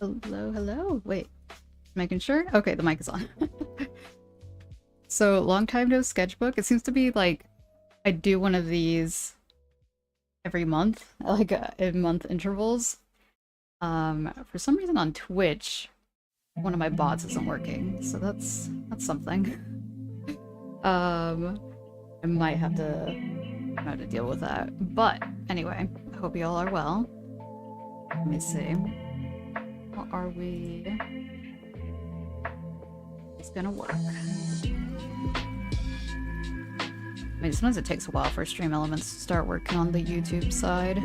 Hello, hello. Wait, making sure? Okay, the mic is on. So, long time no sketchbook. It seems to be like I do one of these every month, like in month intervals. For some reason on Twitch, one of my bots isn't working, so that's something. I might have to deal with that. But anyway, I hope you all are well. Let me see. How are we? It's gonna work. I mean, sometimes it takes a while for Stream Elements to start working on the YouTube side.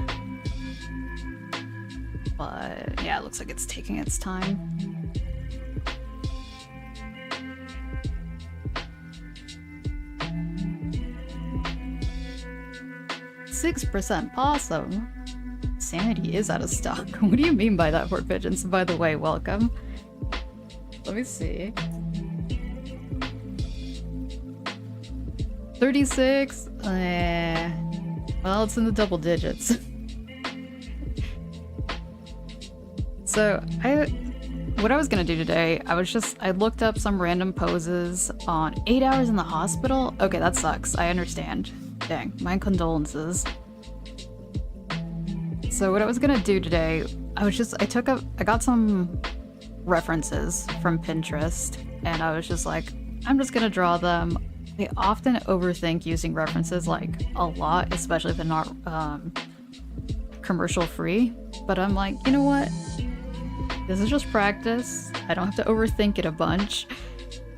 But yeah, it looks like it's taking its time. "6% possum? Sanity is out of stock." What do you mean by that, Port Pigeons? By the way, welcome. Let me see. 36? Well, it's in the double digits. So, what I was gonna do today, I looked up some random poses on 8 hours in the hospital. Okay, that sucks. I understand. Dang, my condolences. So what I was gonna do today, I got some references from Pinterest, and I was just like, I'm just gonna draw them. I often overthink using references, like, a lot, especially if they're not commercial free. But I'm like, you know what? This is just practice. I don't have to overthink it a bunch.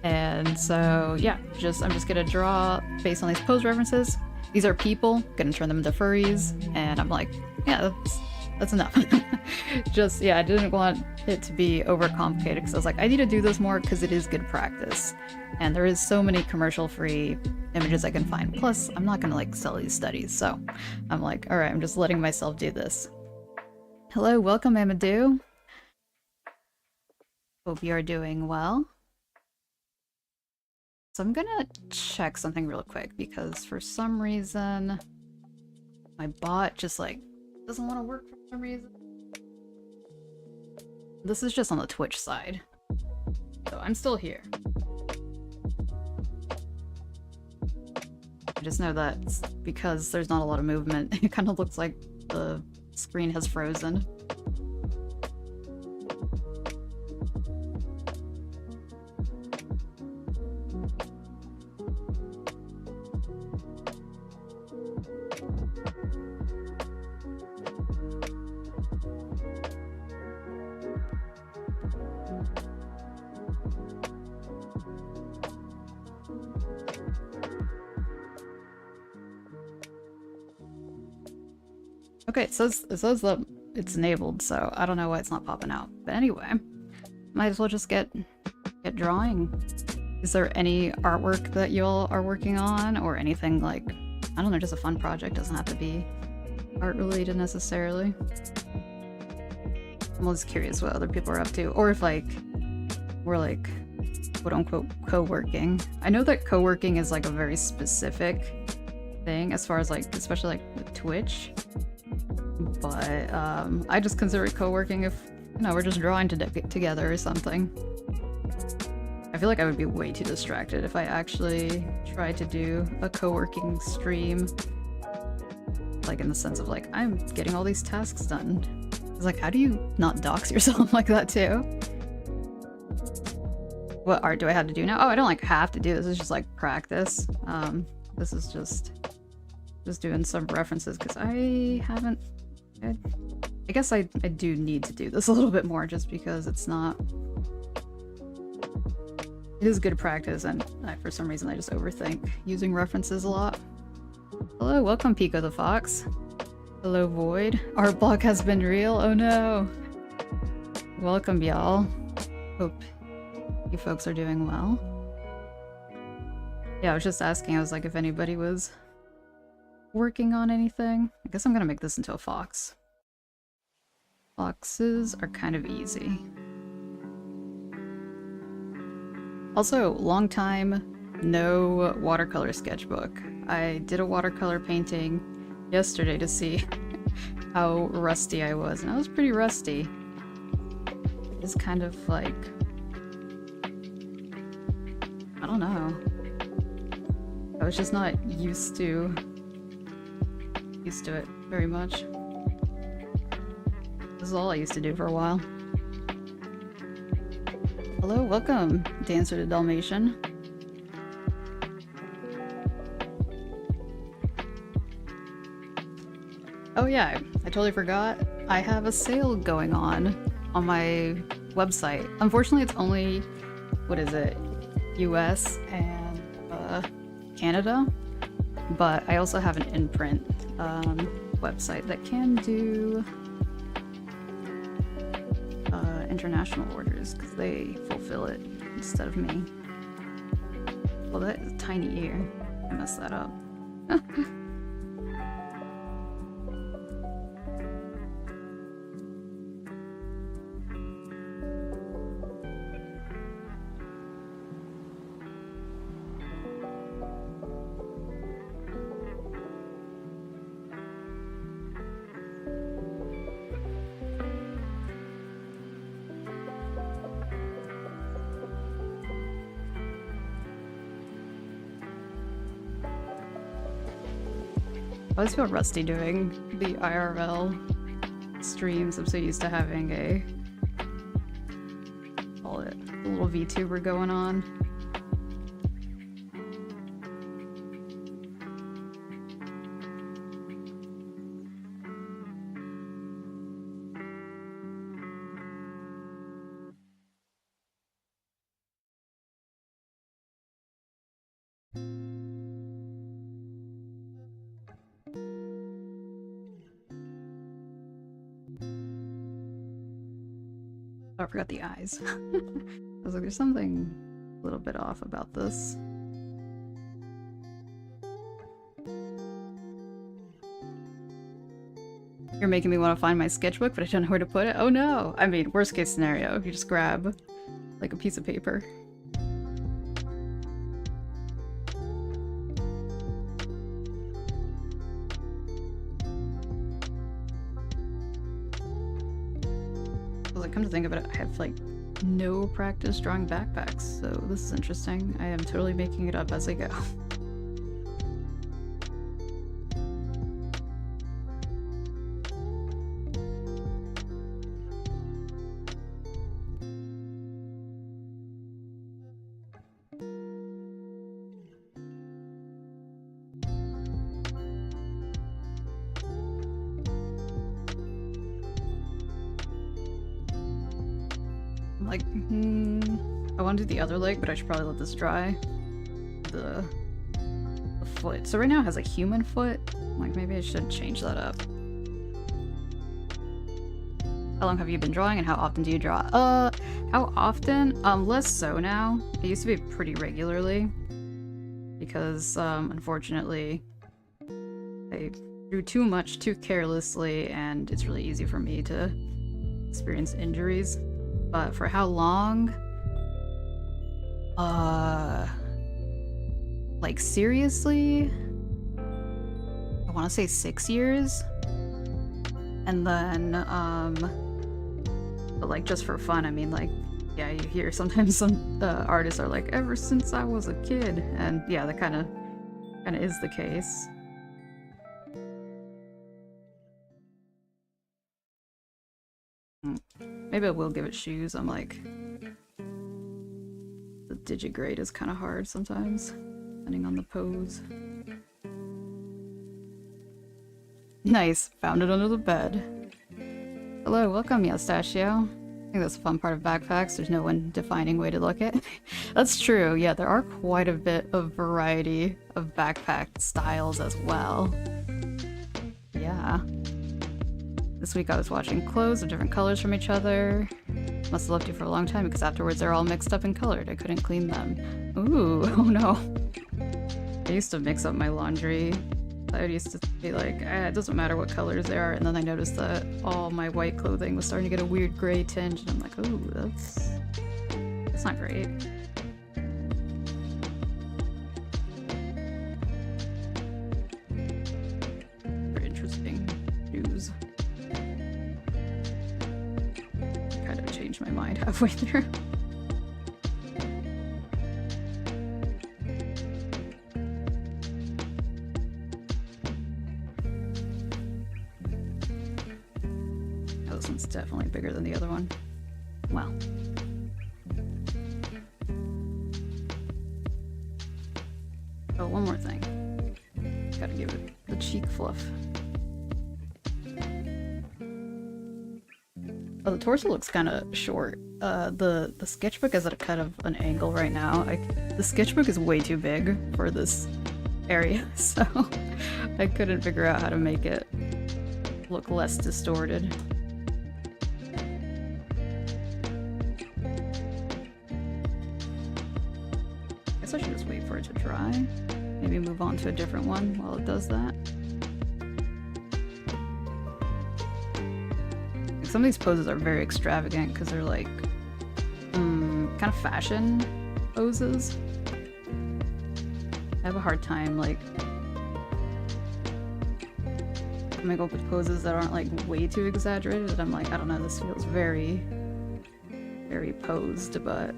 And so, yeah, I'm just gonna draw based on these pose references. These are people, gonna turn them into furries, and I'm like, yeah, That's enough. Just, yeah, I didn't want it to be overcomplicated because I was like, I need to do this more because it is good practice. And there is so many commercial-free images I can find. Plus, I'm not gonna like sell these studies, so I'm like, alright, I'm just letting myself do this. Hello, welcome Amadou. Hope you are doing well. So I'm gonna check something real quick because for some reason my bot just like doesn't want to work for some reason. This is just on the Twitch side. So I'm still here. I just know that because there's not a lot of movement, it kind of looks like the screen has frozen. Okay, it says that it's enabled, so I don't know why it's not popping out. But anyway, might as well just get drawing. Is there any artwork that y'all are working on, or anything like, I don't know, just a fun project? Doesn't have to be art related necessarily. I'm always curious what other people are up to, or if like we're like quote unquote co-working. I know that co-working is like a very specific thing as far as like, especially like with Twitch. But I just consider it co-working if, you know, we're just drawing together or something. I feel like I would be way too distracted if I actually tried to do a co-working stream. Like in the sense of like, I'm getting all these tasks done. It's like, how do you not dox yourself like that too? What art do I have to do now? Oh, I don't like have to do this. It's just like practice. This is just doing some references because I haven't. I guess I do need to do this a little bit more just because it's not. It is good practice, and for some reason I just overthink using references a lot. Hello, welcome Pico the Fox. Hello Void. Art block has been real. Oh no. Welcome y'all. Hope you folks are doing well. Yeah, I was just asking, I was like, if anybody was working on anything. I guess I'm gonna make this into a fox. Foxes are kind of easy. Also, long time no watercolor sketchbook. I did a watercolor painting yesterday to see how rusty I was, and I was pretty rusty. It's kind of like, I don't know. I was just not used to it very much. This is all I used to do for a while. Hello, welcome, Dancer to Dalmatian. Oh yeah, I totally forgot. I have a sale going on my website. Unfortunately, it's only, what is it, US and Canada, but I also have an imprint website that can do international orders because they fulfill it instead of me. Well, that is a tiny ear. I messed that up. I always feel rusty doing the IRL streams. I'm so used to having a, call it, a little VTuber going on. Oh, I forgot the eyes. I was like, there's something a little bit off about this. You're making me want to find my sketchbook, but I don't know where to put it. Oh no! I mean, worst case scenario, you just grab like a piece of paper. Like, come to think of it, I have like no practice drawing backpacks, so this is interesting. I am totally making it up as I go. Like, I want to do the other leg, but I should probably let this dry. The foot. So right now it has a human foot. Like, maybe I should change that up. How long have you been drawing and how often do you draw? How often? Less so now. It used to be pretty regularly. Because, unfortunately, I drew too much too carelessly and it's really easy for me to experience injuries. But for how long? Like seriously? I want to say 6 years. And then, but like just for fun, I mean, like, yeah, you hear sometimes some artists are like, ever since I was a kid. And yeah, that kind of is the case. Maybe I will give it shoes. I'm like, the digigrade is kind of hard sometimes, depending on the pose. Nice, found it under the bed. Hello, welcome, Yastachio. I think that's a fun part of backpacks. There's no one defining way to look at. That's true. Yeah, there are quite a bit of variety of backpack styles as well. Yeah. This week I was watching clothes of different colors from each other. Must have left you for a long time because afterwards they're all mixed up and colored. I couldn't clean them. Ooh, oh no. I used to mix up my laundry. I used to be like, it doesn't matter what colors they are, and then I noticed that all my white clothing was starting to get a weird gray tinge, and I'm like, ooh, that's not great. Very interesting news. Kind of changed my mind halfway through. Oh, this one's definitely bigger than the other one. Well. Oh, one more thing. Gotta give it the cheek fluff. Oh, the torso looks kind of short. The sketchbook is at a kind of an angle right now. The sketchbook is way too big for this area, so I couldn't figure out how to make it look less distorted. Guess I should just wait for it to dry. Maybe move on to a different one while it does that. Some of these poses are very extravagant because they're like kind of fashion poses. I have a hard time like coming up with poses that aren't like way too exaggerated. I'm like, I don't know, this feels very, very posed, but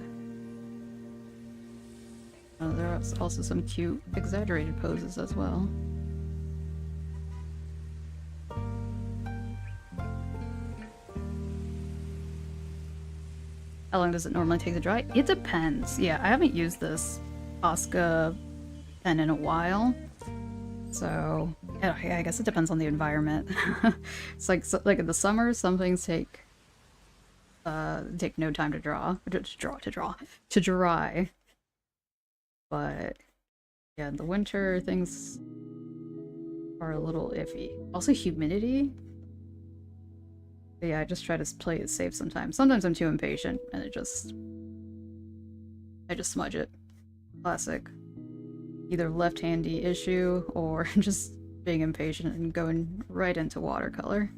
there are also some cute exaggerated poses as well. How long does it normally take to dry? It depends. Yeah, I haven't used this Posca pen in a while. So, yeah, I guess it depends on the environment. It's like, like in the summer, some things take no time to to dry. But yeah, in the winter, things are a little iffy. Also, humidity. But yeah, I just try to play it safe sometimes. Sometimes I'm too impatient and I just smudge it. Classic. Either left-handy issue or just being impatient and going right into watercolor.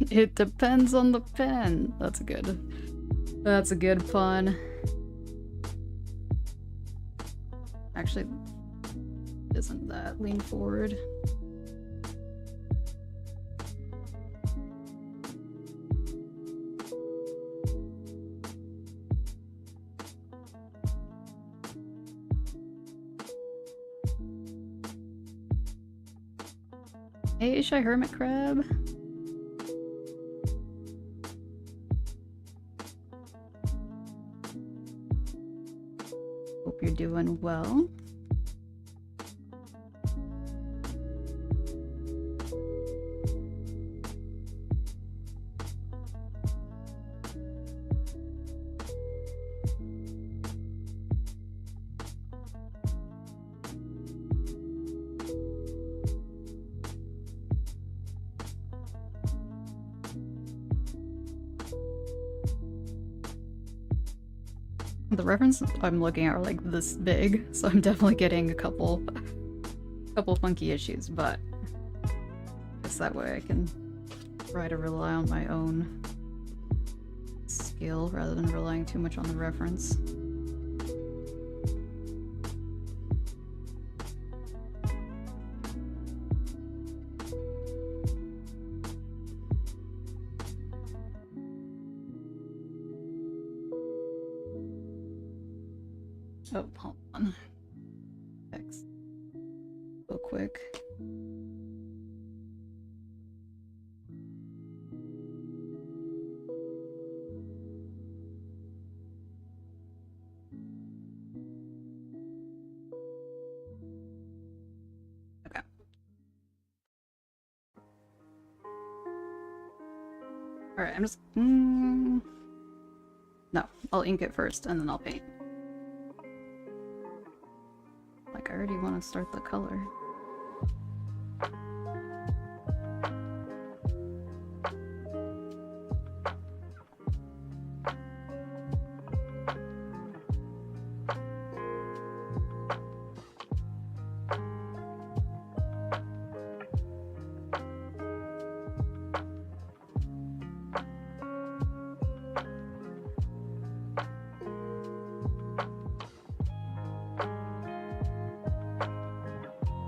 It depends on the pen. That's a good pun. Actually, isn't that? Lean forward. Hey, Shy Hermit Crab. Hope you're doing well. The reference I'm looking at are like this big, so I'm definitely getting a couple funky issues, but I guess that way I can try to rely on my own skill rather than relying too much on the reference. Oh, hold on. Text. Real quick. Okay. Alright, I'm just... No, I'll ink it first and then I'll paint. Like, I already want to start the color.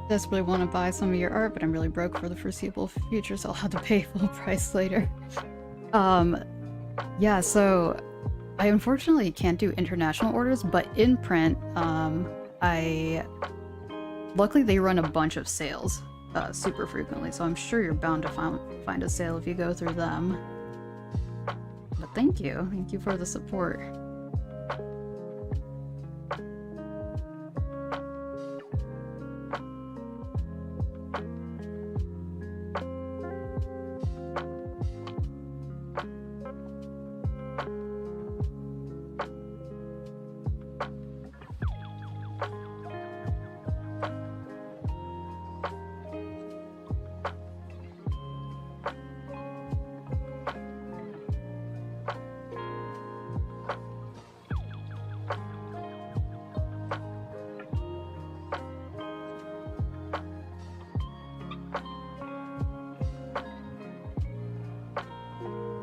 Desperately want to buy some of your art, but I'm really broke for the foreseeable future, so I'll have to pay full price later. Yeah, so I unfortunately can't do international orders, but in print, luckily they run a bunch of sales super frequently, so I'm sure you're bound to find a sale if you go through them. But thank you for the support.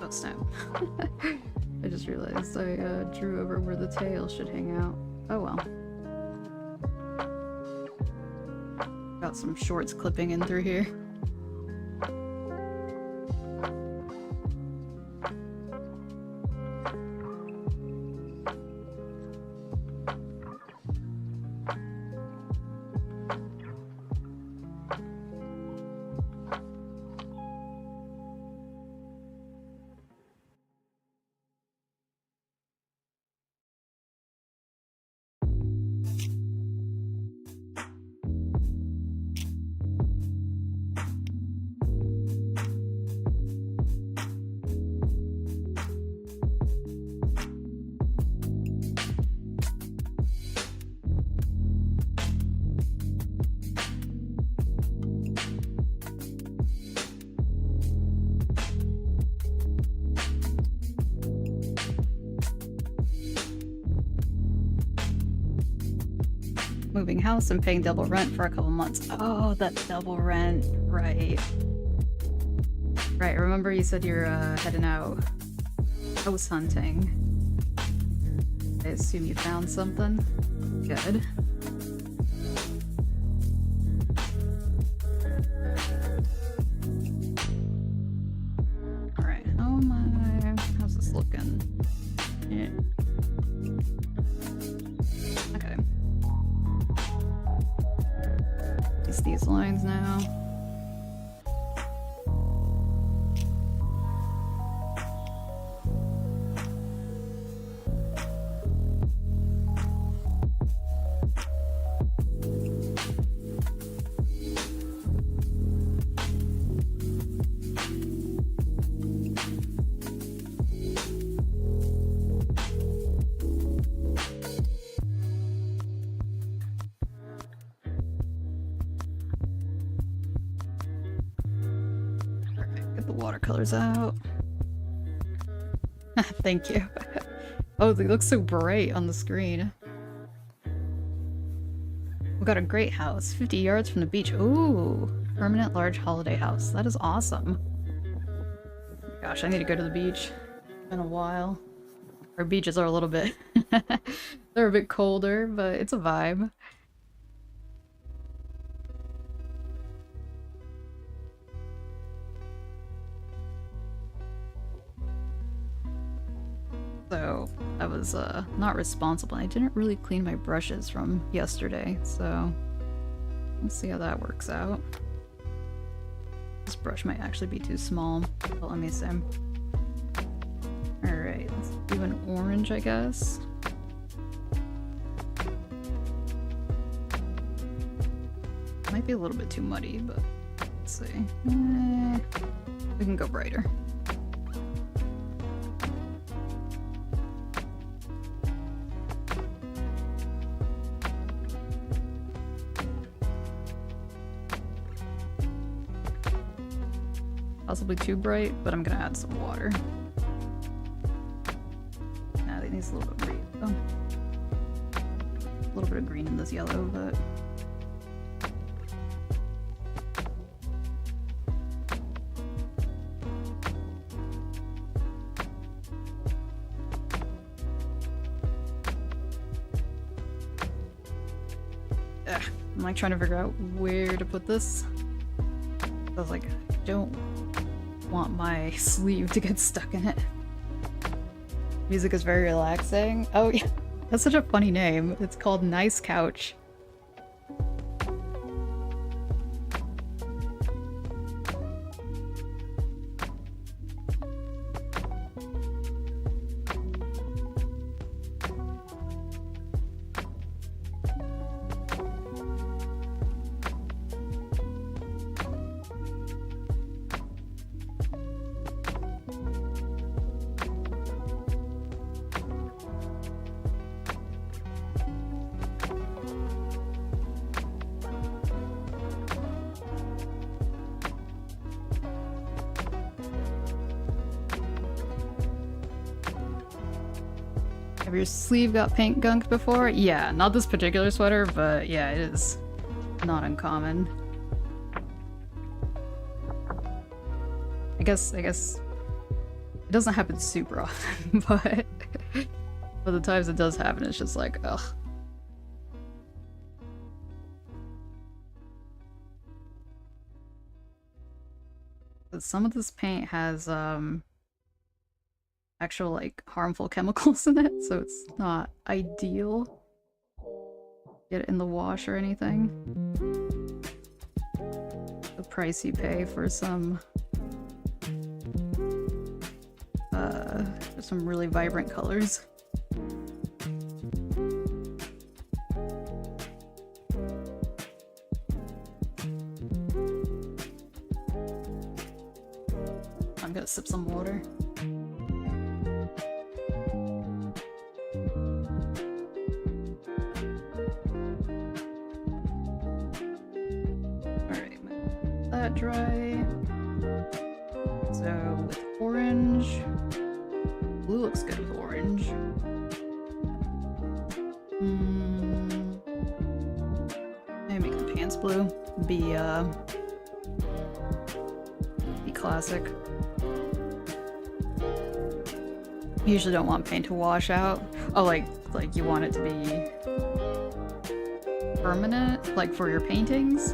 Oh snap. I just realized I drew over where the tail should hang out. Oh well. Got some shorts clipping in through here. moving house and paying double rent for a couple months. Oh, that double rent, right. Right, remember you said you're heading out house hunting. I assume you found something? Good. Alright, how's this looking? Yeah. Okay. It's these lines now. Watercolors out. Thank you. Oh, they look so bright on the screen. We got a great house, 50 yards from the beach. Ooh, permanent large holiday house. That is awesome. Gosh, I need to go to the beach. It's been a while. Our beaches are a little bit... they're a bit colder, but it's a vibe. So I was not responsible. I didn't really clean my brushes from yesterday, so let's see how that works out. This brush might actually be too small, but let me see. Alright, let's do an orange, I guess. Might be a little bit too muddy, but let's see. We can go brighter. Possibly too bright, but I'm gonna add some water. Nah, it needs a little bit of green though. A little bit of green in this yellow, but... Ugh, I'm like trying to figure out where to put this. I was like, I don't want my sleeve to get stuck in it. Music is very relaxing. Oh yeah, that's such a funny name. It's called Nice Couch. Have your sleeve got paint gunked before? Yeah, not this particular sweater, but yeah, it is not uncommon. I guess it doesn't happen super often, but for the times it does happen, it's just like, ugh. But some of this paint has actual like harmful chemicals in it, so it's not ideal. Get it in the wash or anything. The price you pay for some really vibrant colors. I'm gonna sip some water. Dry. So with orange, blue looks good with orange. glue. Be classic. You usually don't want paint to wash out. Oh, like you want it to be permanent, like for your paintings?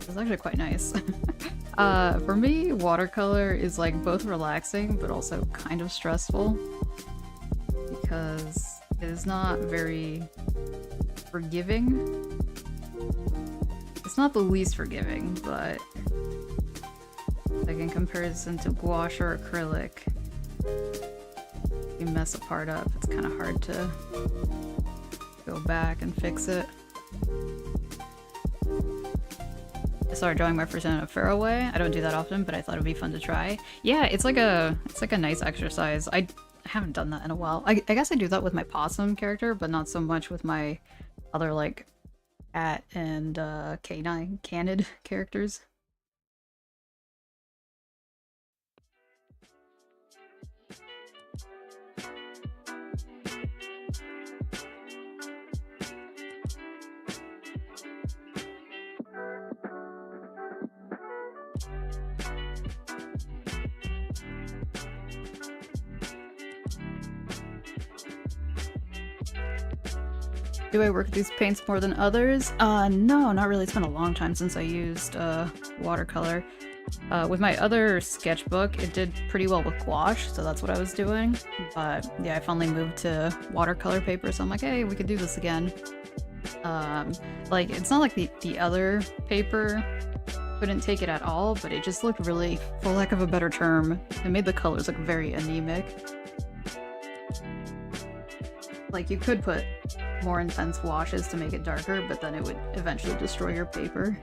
It's actually quite nice. For me, watercolor is like both relaxing but also kind of stressful because it is not very forgiving. It's not the least forgiving, but like in comparison to gouache or acrylic, you mess a part up, it's kind of hard to go back and fix it. I started drawing my first in a faraway. I don't do that often, but I thought it'd be fun to try. Yeah, it's like a nice exercise. I haven't done that in a while. I guess I do that with my possum character, but not so much with my other like cat and canine canid characters. Do I work with these paints more than others? No, not really. It's been a long time since I used watercolor. With my other sketchbook, it did pretty well with gouache, so that's what I was doing. But yeah, I finally moved to watercolor paper, so I'm like, hey, we could do this again. Like, it's not like the other paper couldn't take it at all, but it just looked really, for lack of a better term, it made the colors look very anemic. Like, you could put more intense washes to make it darker, but then it would eventually destroy your paper.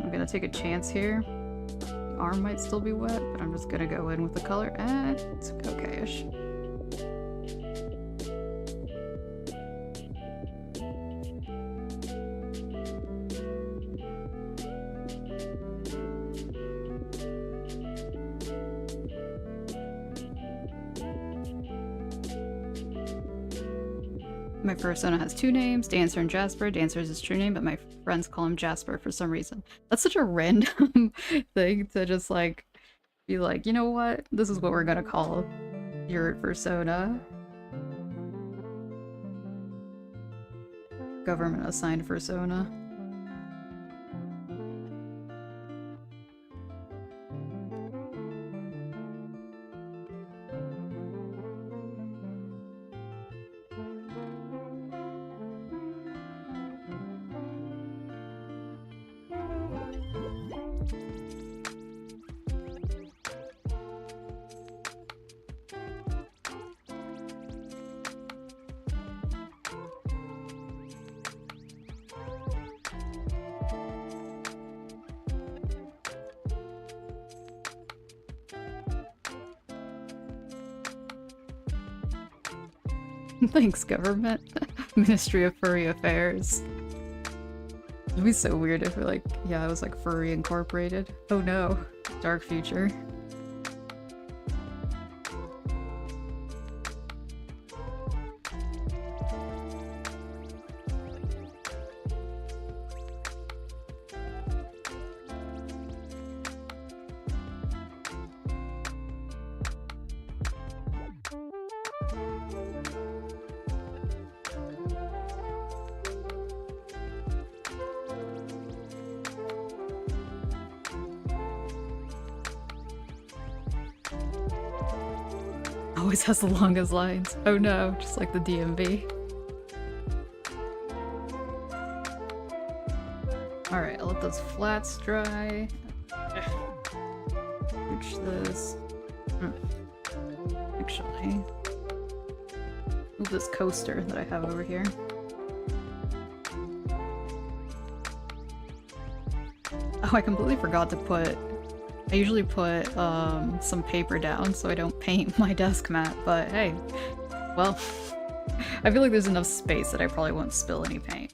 I'm gonna take a chance here. The arm might still be wet, but I'm just gonna go in with the color. It's okay-ish. My persona has two names, Dancer and Jasper. Dancer is his true name, but my friends call him Jasper for some reason. That's such a random thing to just like be like, you know what? This is what we're gonna call your persona. Government assigned persona. Thanks, government. Ministry of Furry Affairs. It'd be so weird if like, yeah, it was like Furry Incorporated. Oh no. Dark future. Always has the longest lines. Oh no, just like the DMV. Alright, I'll let those flats dry. Switch this. Actually, move this coaster that I have over here. Oh, I completely forgot to put... I usually put some paper down so I don't paint my desk mat, but hey, well, I feel like there's enough space that I probably won't spill any paint.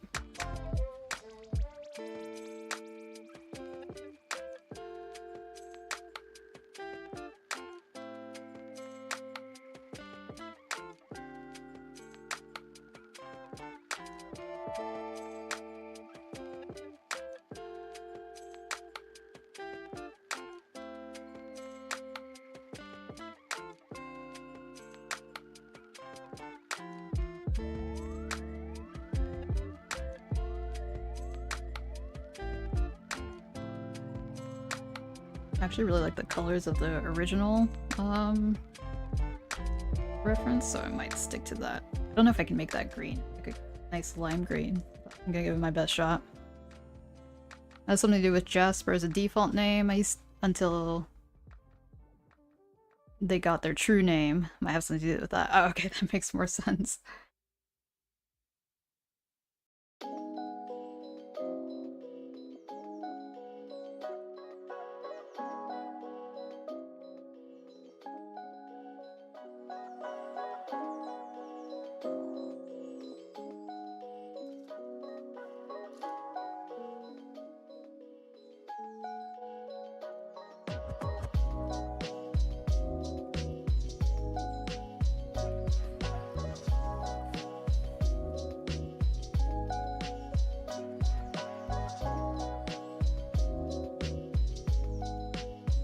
I actually really like the colors of the original reference, so I might stick to that. I don't know if I can make that green, like a nice lime green, but I'm gonna give it my best shot. That has something to do with Jasper as a default name. Until they got their true name. Might have something to do with that. Oh, okay, that makes more sense.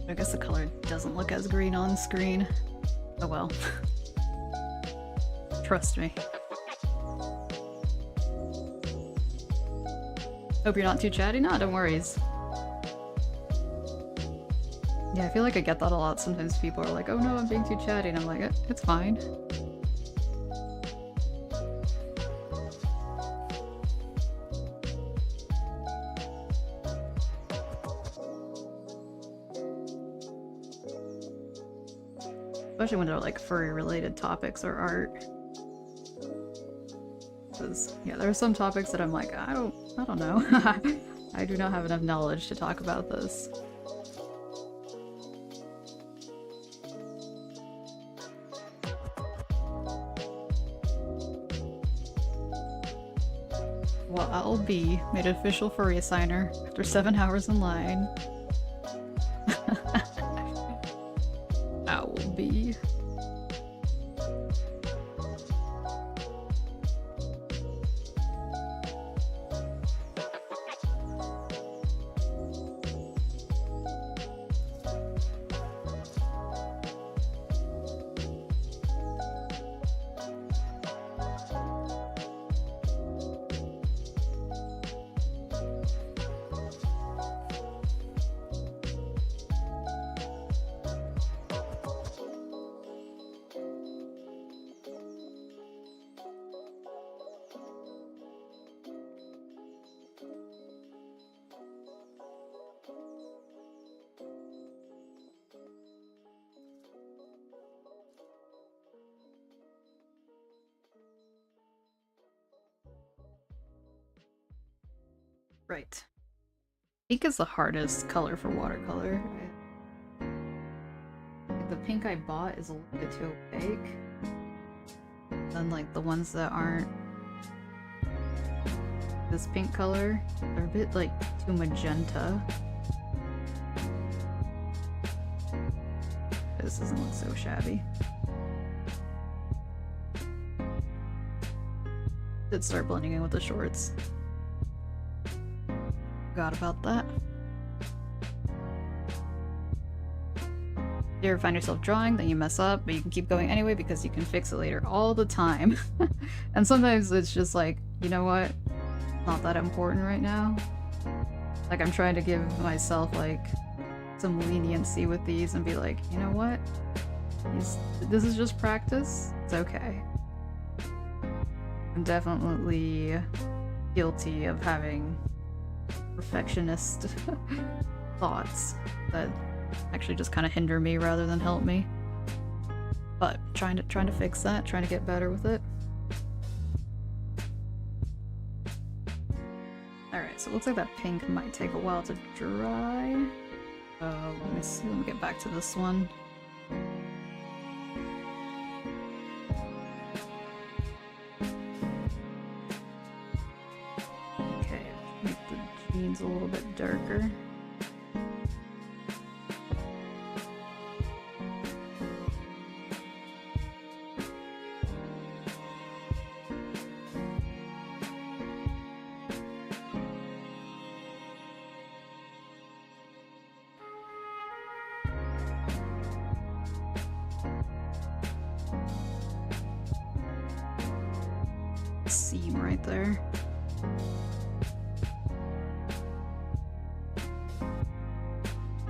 I guess the color doesn't look as green on screen. Oh well. Trust me. Hope you're not too chatty? No, don't worry. Yeah, I feel like I get that a lot. Sometimes people are like, oh no, I'm being too chatty, and I'm like, it's fine. Especially when they're like furry related topics or art. Because yeah, there are some topics that I'm like, I don't know. I do not have enough knowledge to talk about this. Well, I'll be made an official furry assigner after 7 hours in line. Owl bee. Right. Pink is the hardest color for watercolor. Like the pink I bought is a little bit too opaque. Then like the ones that aren't this pink color, they're a bit like too magenta. This doesn't look so shabby. Did start blending in with the shorts. Forgot about that. You ever find yourself drawing, then you mess up, but you can keep going anyway because you can fix it later all the time. And sometimes it's just like, you know what? Not that important right now. Like I'm trying to give myself like some leniency with these and be like, you know what? This is just practice. It's okay. I'm definitely guilty of having perfectionist thoughts that actually just kind of hinder me rather than help me. But trying to fix that, trying to get better with it. Alright, so it looks like that pink might take a while to dry. Let me see, let me get back to this one. Okay, make the jeans a little bit darker. Seam right there.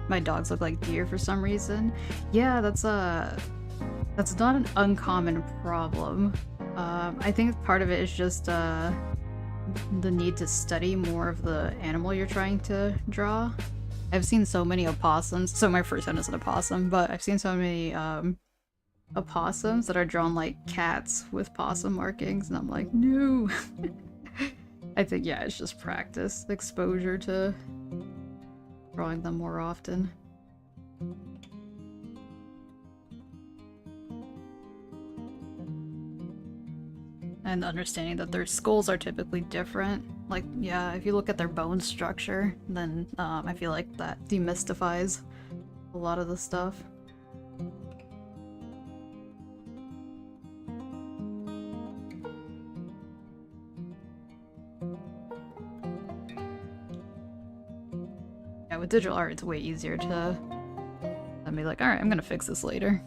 My dogs look like deer for some reason. Yeah, that's not an uncommon problem. I think part of it is just the need to study more of the animal you're trying to draw. I've seen so many opossums. So my first one is an opossum, but I've seen so many opossums that are drawn like cats with possum markings, and I'm like, no. I think, yeah, it's just practice, exposure to drawing them more often. And understanding that their skulls are typically different. Like, yeah, if you look at their bone structure, then I feel like that demystifies a lot of the stuff. Yeah, with digital art, it's way easier to be like, alright, I'm gonna fix this later.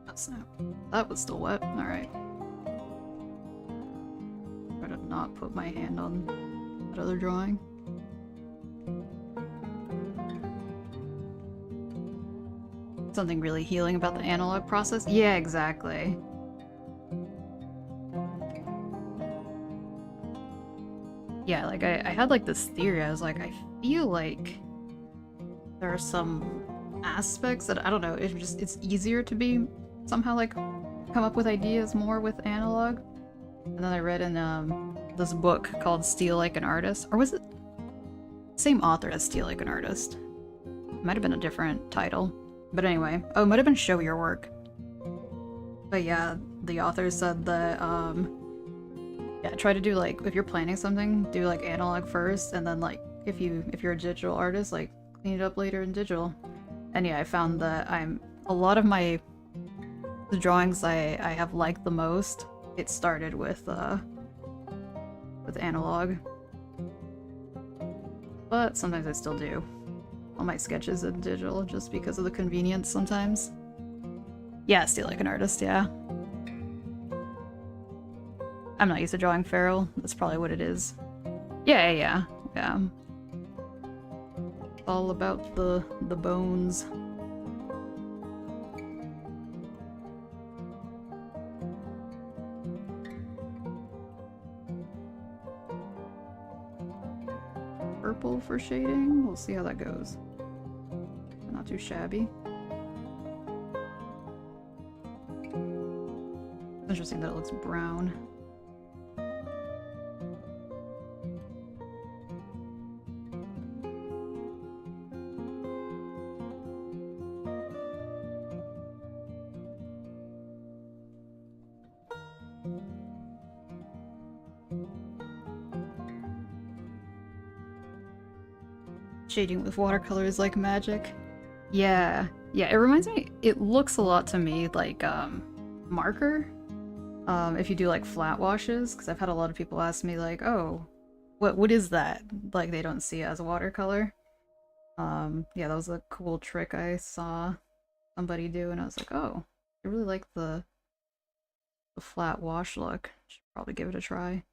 Oh, snap. That was still wet. Alright. Try to not put my hand on that other drawing. Something really healing about the analog process? Yeah, exactly. Yeah, like I had like this theory. I was like, I feel like there are some aspects that, I don't know, it's easier to be somehow like come up with ideas more with analog. And then I read in this book called Steal Like an Artist, or was it same author as Steal Like an Artist? It might have been a different title. But anyway, oh, it might have been Show Your Work. But yeah, the author said that, yeah, try to do like, if you're planning something, do like analog first, and then like, if you're a digital artist, like clean it up later in digital. And yeah, I found that a lot of the drawings I have liked the most, it started with analog. But sometimes I still do all my sketches in digital just because of the convenience sometimes. Yeah, Steal Like an Artist, yeah. I'm not used to drawing feral, that's probably what it is. Yeah. All about the bones. Purple for shading, we'll see how that goes. Not too shabby. Interesting that it looks brown. Shading with watercolor is like magic. Yeah, it reminds me, it looks a lot to me like marker. If you do like flat washes, because I've had a lot of people ask me like, oh, what is that? Like they don't see it as a watercolor. Yeah, that was a cool trick I saw. somebody do, and I was like, oh, I really like the flat wash look. Should probably give it a try.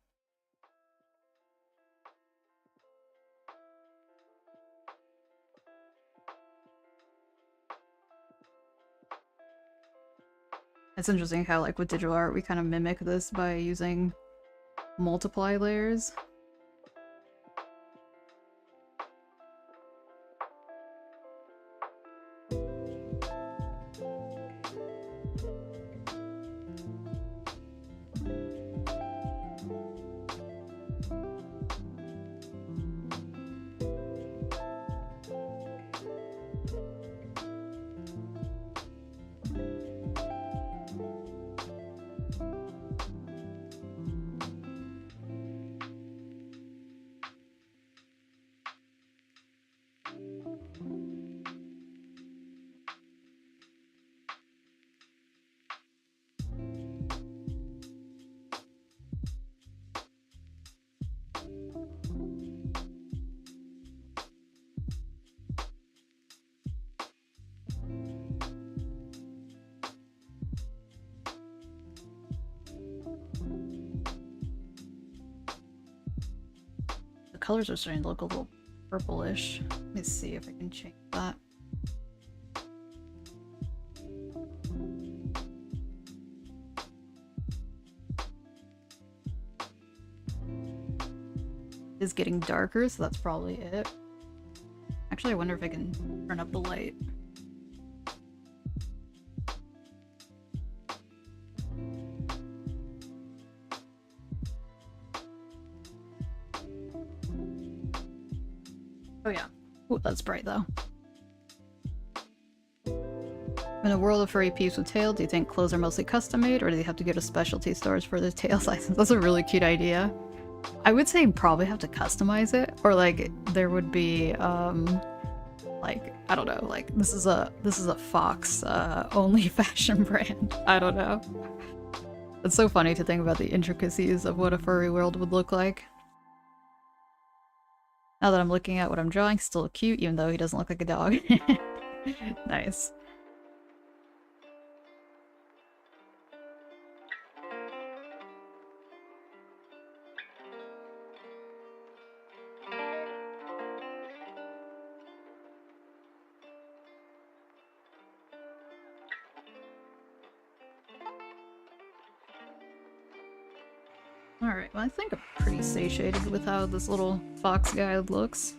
It's interesting how, like, with digital art, we kind of mimic this by using multiply layers. Colors are starting to look a little purplish. Let me see if I can change that. It's getting darker, so that's probably it. Actually, I wonder if I can turn up the light. Oh yeah. Ooh, that's bright though. In a world of furry peeps with tail, do you think clothes are mostly custom made, or do they have to go to specialty stores for their tail sizes? That's a really cute idea. I would say probably have to customize it, or like there would be like, I don't know, like this is a Fox only fashion brand. I don't know. It's so funny to think about the intricacies of what a furry world would look like. Now that I'm looking at what I'm drawing, he's still cute, even though he doesn't look like a dog. Nice. Alright, well I think I'm pretty satiated with how this little fox guy looks.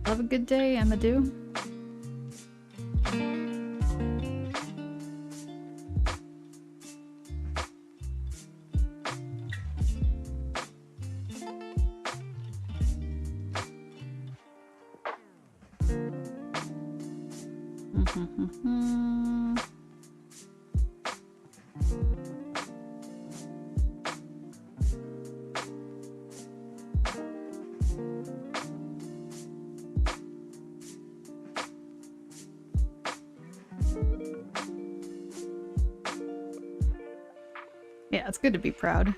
Have a good day, Amadou. Yeah, it's good to be proud.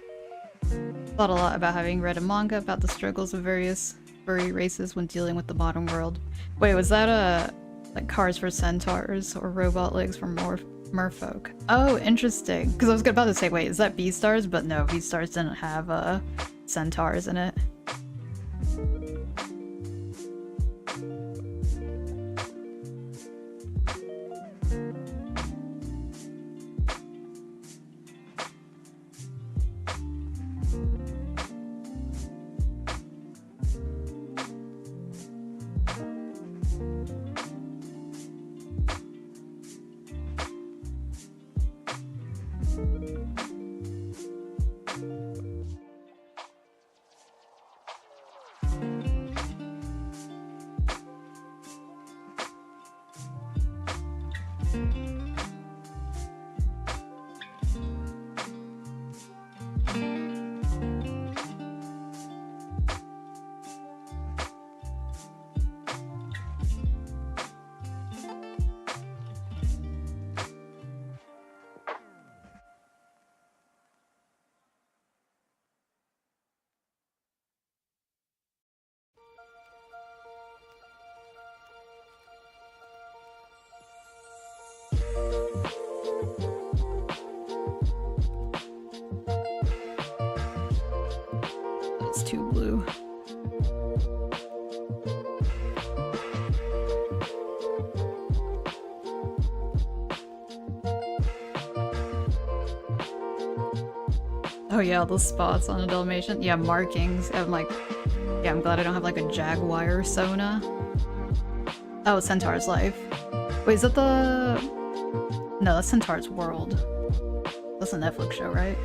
Thought a lot about having read a manga about the struggles of various furry races when dealing with the modern world. Wait, was that like cars for centaurs or robot legs for merfolk? Oh, interesting. Because I was about to say, wait, is that Beastars? But no, Beastars didn't have centaurs in it. Oh yeah, all those spots on a Dalmatian. Yeah, markings. I'm like, yeah, I'm glad I don't have like a jaguar sona. Oh, Centaur's Life. Wait, is that the... No, that's Centaur's World. That's a Netflix show, right?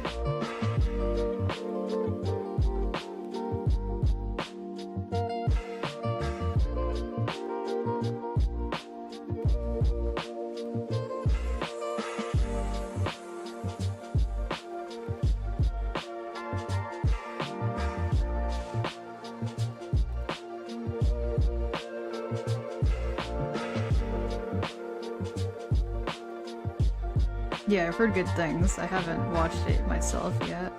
Yeah, I've heard good things. I haven't watched it myself yet.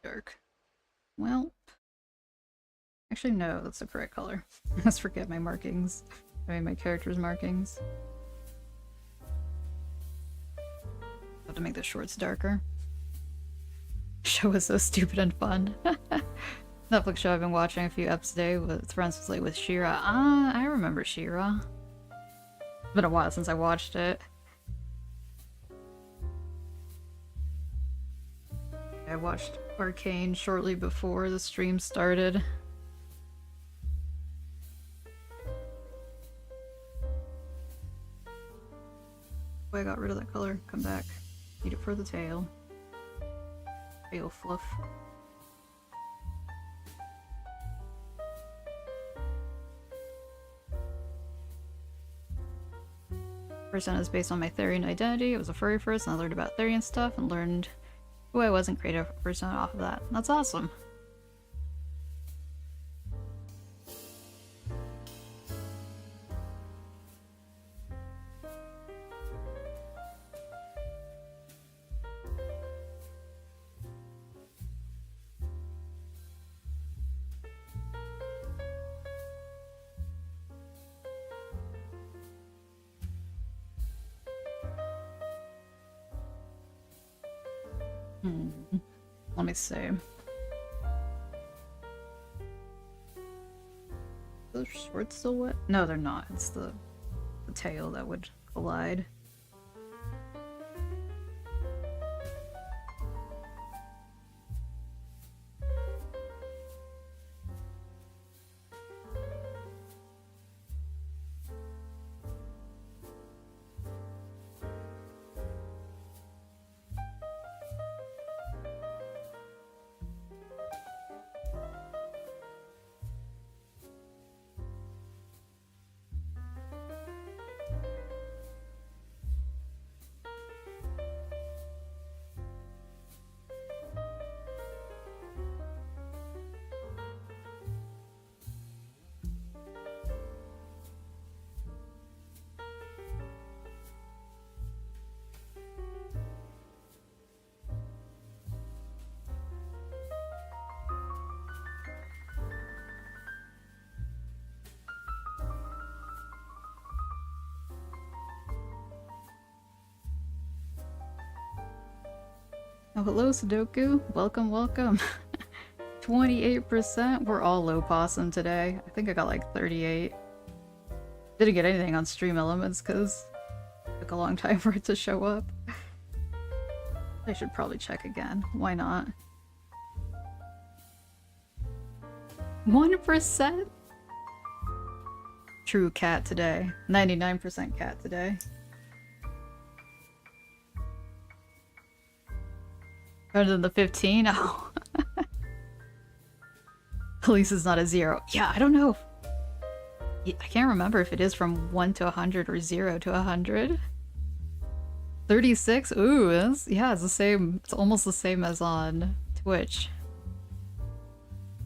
Dark. Well, actually no, that's the correct color. I must forget my markings. I mean my character's markings. Have to make the shorts darker. Show was so stupid and fun. Netflix show I've been watching a few eps a day with friends with She-Ra. I remember She-Ra. It's been a while since I watched it. I watched Arcane shortly before the stream started. Oh, I got rid of that color. Come back. Need it for the tail. Tail fluff. Persona is based on my Therian identity. It was a furry first, and I learned about Therian stuff and learned who I was and created a persona off of that. That's awesome. Let me see. Those shorts still wet? No, they're not. It's the tail that would collide. Oh, hello, Sudoku. Welcome, welcome. 28%. We're all low possum today. I think I got like 38. Didn't get anything on Stream Elements because it took a long time for it to show up. I should probably check again. Why not? 1%? True cat today. 99% cat today. Better than the 15? Oh. At least it's not a 0. Yeah, I don't know. I can't remember if it is from 1 to 100 or 0 to 100. 36? Ooh, yeah, it's the same. It's almost the same as on Twitch.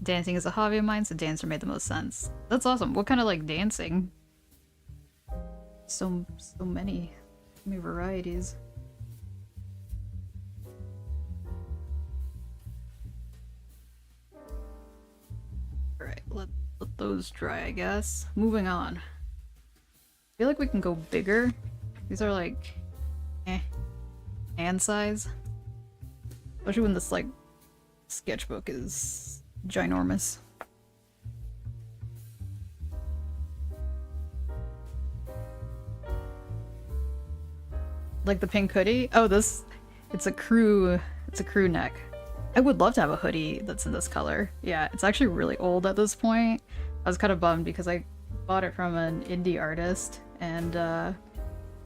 Dancing is a hobby of mine, so dancer made the most sense. That's awesome. What kind of like dancing? So many varieties. Alright, let those dry, I guess. Moving on. I feel like we can go bigger. These are like hand size. Especially when this like sketchbook is ginormous. Like the pink hoodie? Oh, it's a crew neck. I would love to have a hoodie that's in this color. Yeah, it's actually really old at this point. I was kind of bummed because I bought it from an indie artist and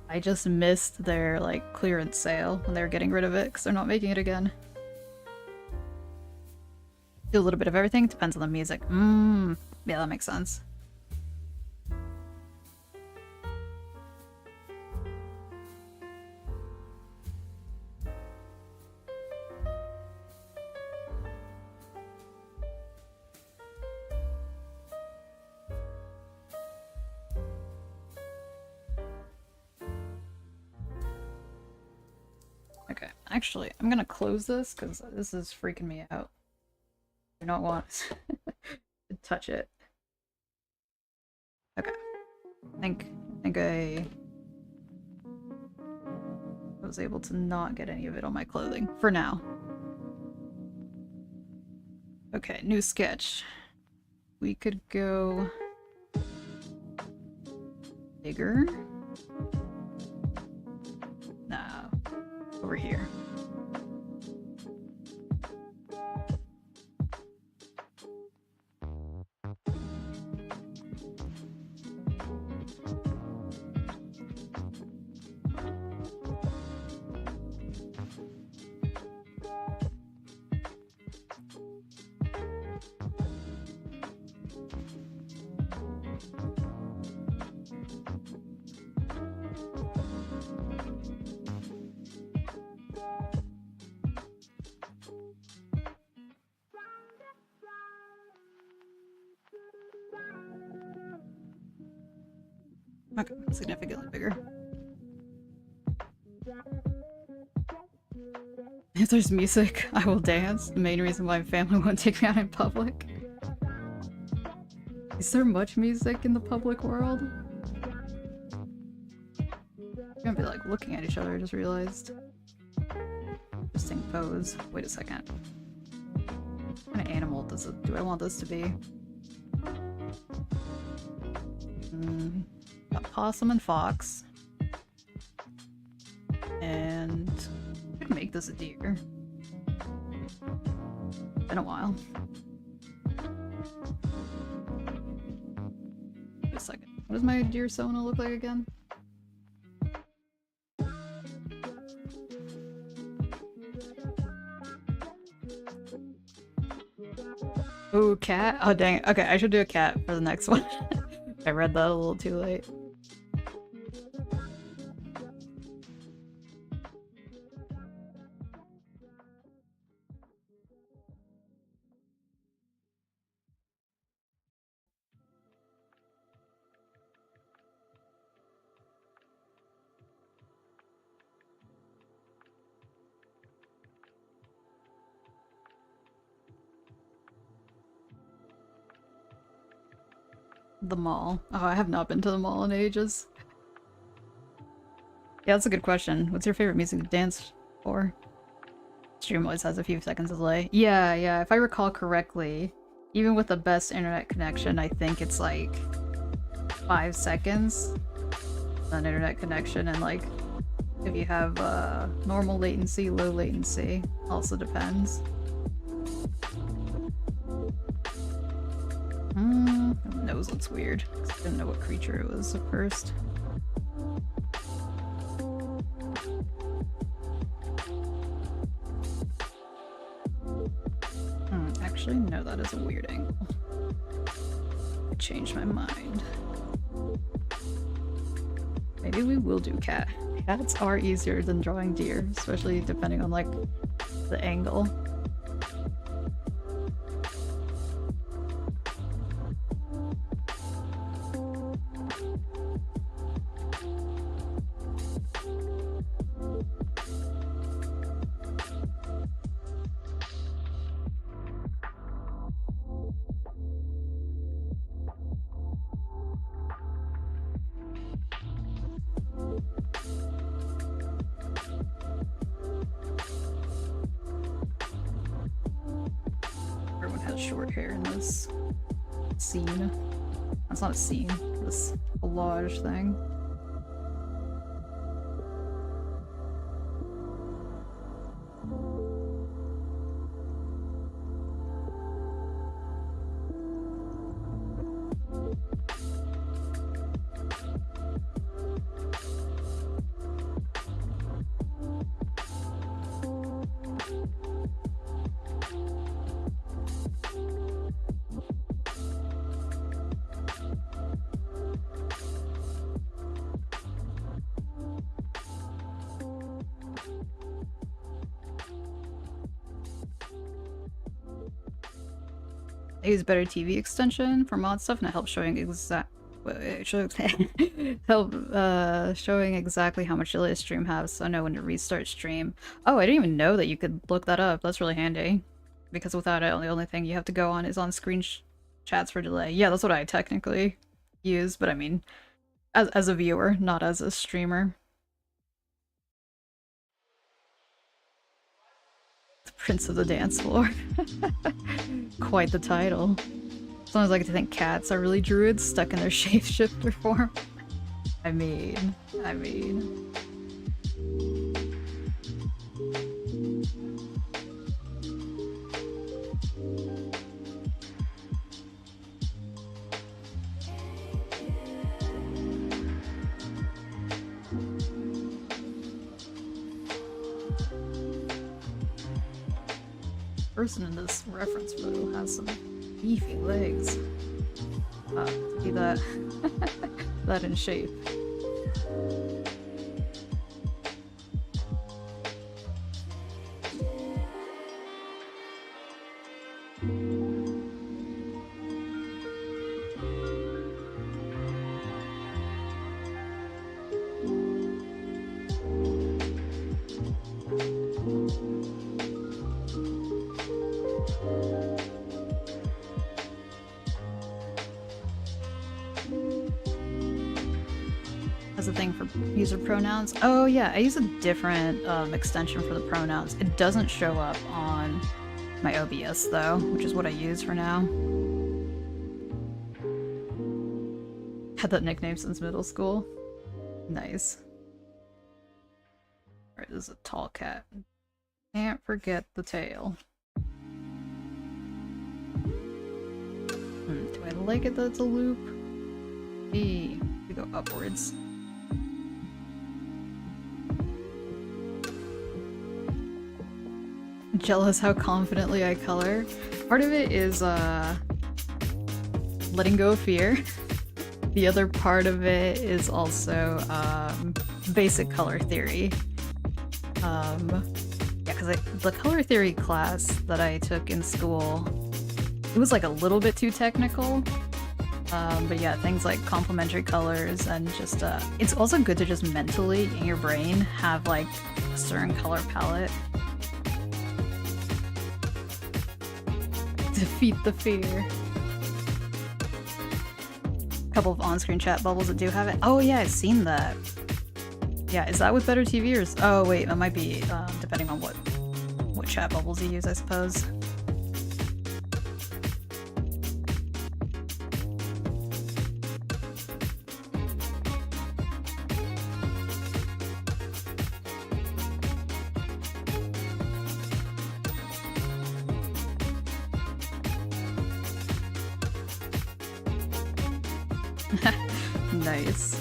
I just missed their like clearance sale when they were getting rid of it because they're not making it again. Do a little bit of everything, depends on the music. Yeah, that makes sense. Okay, actually, I'm gonna close this because this is freaking me out. I do not want to touch it. Okay. I think I was able to not get any of it on my clothing for now. Okay, new sketch. We could go bigger. Nah, over here. Okay, significantly bigger. If there's music, I will dance. The main reason why my family won't take me out in public. Is there much music in the public world? We're gonna be like looking at each other, I just realized. Interesting pose. Wait a second. What kind of animal do I want this to be? Got possum and fox. And I could make this a deer. Been a while. Wait a second. What does my deer sona look like again? Ooh, cat? Oh dang it. Okay, I should do a cat for the next one. I read that a little too late. The mall. Oh, I have not been to the mall in ages. Yeah, that's a good question. What's your favorite music to dance for? Stream always has a few seconds of delay. Yeah, if I recall correctly, even with the best internet connection, I think it's like 5 seconds on internet connection, and like if you have normal latency, low latency, also depends. Nose looks weird. I didn't know what creature it was at first. Actually, no, that is a weird angle. changed my mind. Maybe we will do cat. Cats are easier than drawing deer, especially depending on like the angle. Everyone has short hair in this scene. That's not a scene, this collage thing. I use better TV extension for mod stuff, and it helps showing showing exactly how much delay a stream has, so I know when to restart stream. Oh, I didn't even know that you could look that up. That's really handy, because without it, the only thing you have to go on is on screen chats for delay. Yeah, that's what I technically use, but I mean, as a viewer, not as a streamer. The Prince of the Dance Floor. Quite the title. Sometimes I like to think cats are really druids stuck in their shapeshifter form. I mean... person in this reference photo has some beefy legs. To be that that in shape. As a thing for user pronouns. Oh yeah, I use a different extension for the pronouns. It doesn't show up on my OBS though, which is what I use for now. Had that nickname since middle school. Nice. Alright, this is a tall cat. Can't forget the tail. Do I like it that it's a loop? B. We go upwards. Jealous how confidently I color. Part of it is letting go of fear. The other part of it is also basic color theory. Yeah, because the color theory class that I took in school, it was like a little bit too technical. But yeah, things like complementary colors and just it's also good to just mentally in your brain have like a certain color palette. Defeat the fear. A couple of on-screen chat bubbles that do have it. Oh yeah, I've seen that. Yeah, is that with better TV or oh wait, that might be depending on what chat bubbles you use, I suppose. Nice.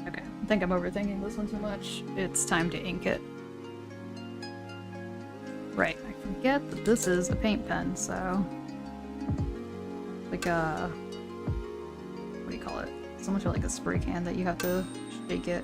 Okay, I think I'm overthinking this one too much. It's time to ink it. Right, I forget that this is a paint pen, so... like a... what do you call it? It's almost like a spray can that you have to shake it.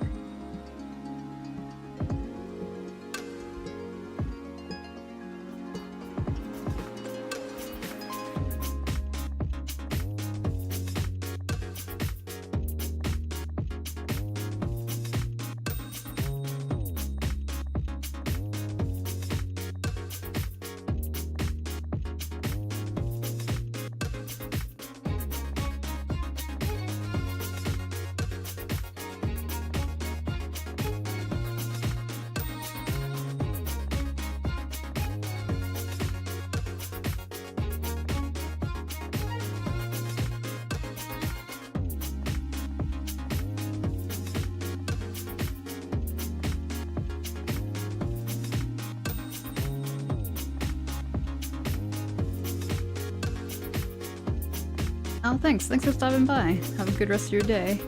Oh, thanks. Thanks for stopping by. Have a good rest of your day.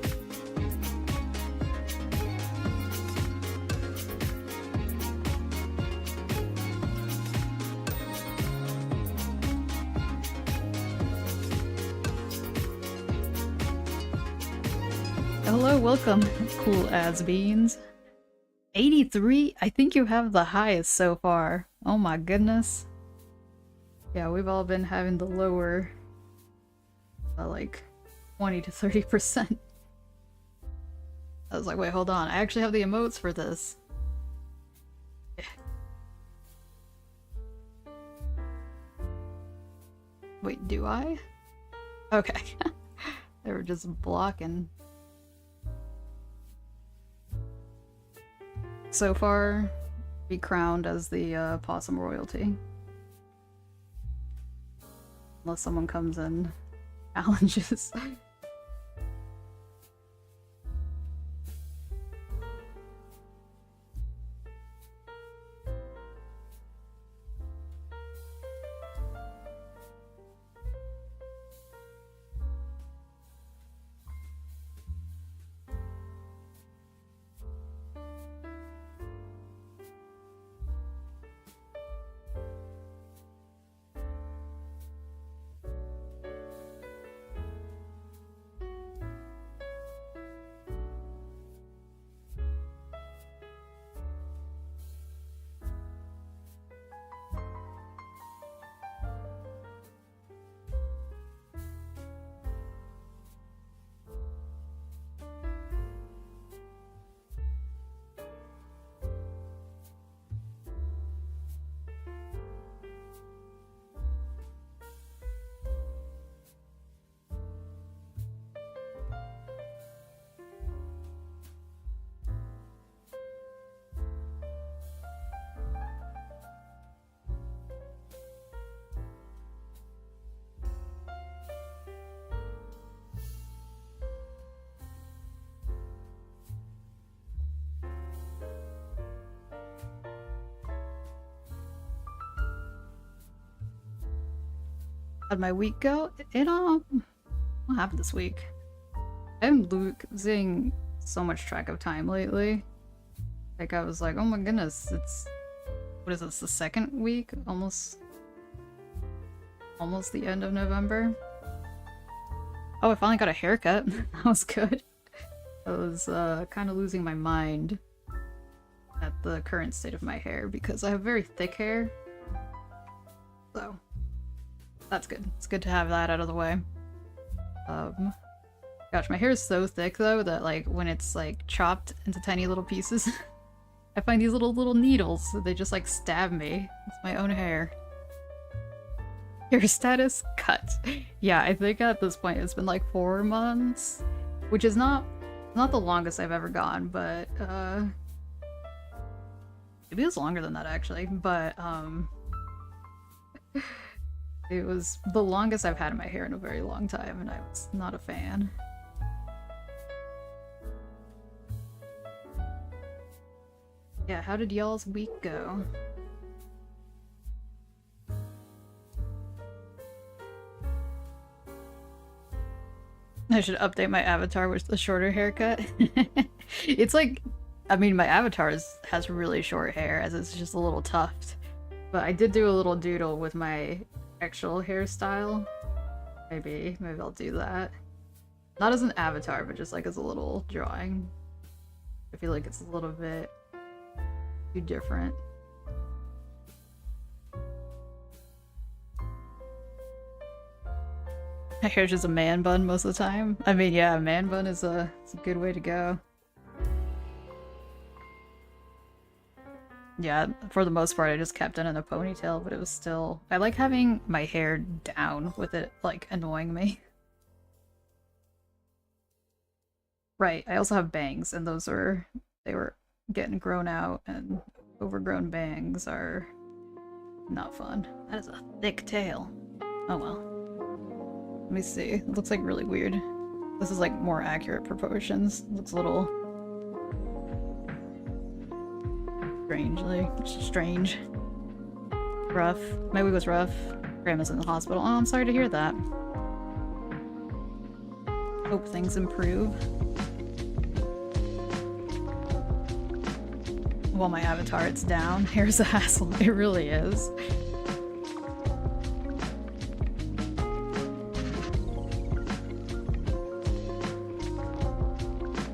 Hello, welcome, cool as beans. 83? I think you have the highest so far. Oh my goodness. Yeah, we've all been having the lower... like 20 to 30%. I was like, wait, hold on. I actually have the emotes for this. Wait, do I? Okay. They were just blocking. So far, be crowned as the possum royalty. Unless someone comes in. Challenges. How'd my week go? What happened this week? I'm losing so much track of time lately. Like, I was like, oh my goodness, it's... what is this, the second week? Almost the end of November. Oh, I finally got a haircut. That was good. I was kind of losing my mind at the current state of my hair because I have very thick hair. So... that's good. It's good to have that out of the way. Gosh, my hair is so thick though that like when it's like chopped into tiny little pieces, I find these little needles. So they just like stab me. It's my own hair. Hair status cut. Yeah, I think at this point it's been like 4 months, which is not the longest I've ever gone, but maybe it's longer than that actually. But it was the longest I've had in my hair in a very long time, and I was not a fan. Yeah, how did y'all's week go? I should update my avatar with a shorter haircut. It's like, I mean, my avatar has really short hair, as it's just a little tuft. But I did do a little doodle with my actual hairstyle. Maybe I'll do that. Not as an avatar, but just like as a little drawing. I feel like it's a little bit too different. My hair's just a man bun most of the time. I mean, yeah, a man bun is it's a good way to go. Yeah, for the most part I just kept it in a ponytail, but it was still... I like having my hair down with it, like, annoying me. Right, I also have bangs, and they were getting grown out, and overgrown bangs are not fun. That is a thick tail. Oh well. Let me see. It looks like really weird. This is like more accurate proportions. It looks a little strange. Rough. My wig was rough. Grandma's in the hospital. Oh, I'm sorry to hear that. Hope things improve. Well, my avatar, it's down. Hair's a hassle. It really is.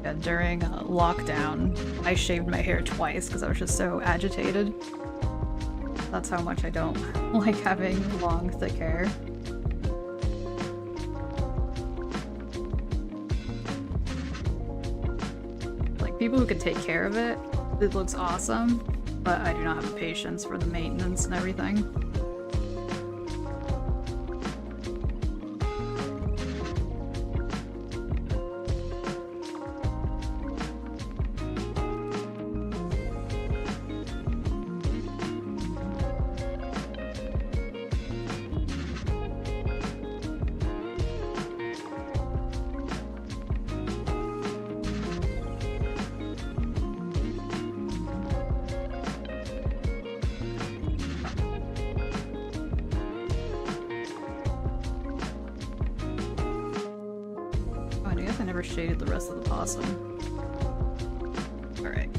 Yeah, during lockdown, I shaved my hair twice because I was just so agitated. That's how much I don't like having long, thick hair. Like, people who can take care of it, it looks awesome, but I do not have the patience for the maintenance and everything. Shaded the rest of the possum. Alright.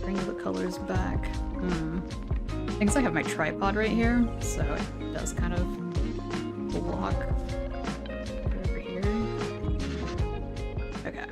Bring the colors back. I think I have my tripod right here, so it does kind of block over here. Okay.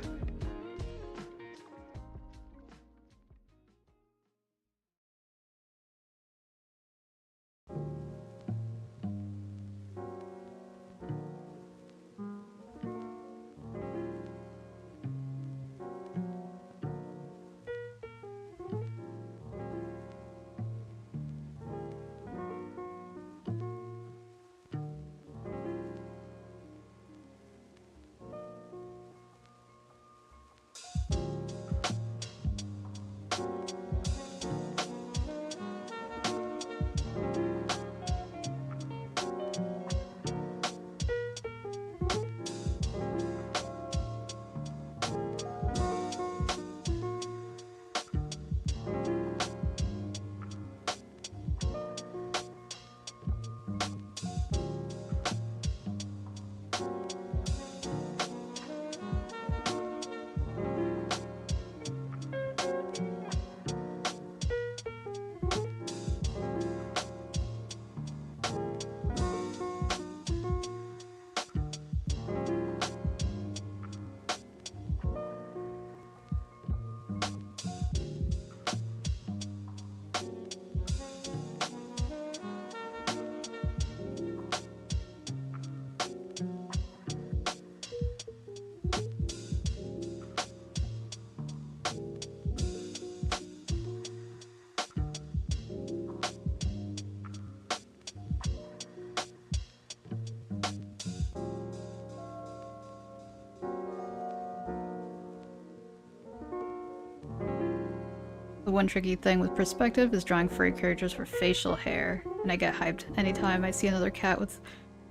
The one tricky thing with perspective is drawing furry characters for facial hair, and I get hyped anytime I see another cat with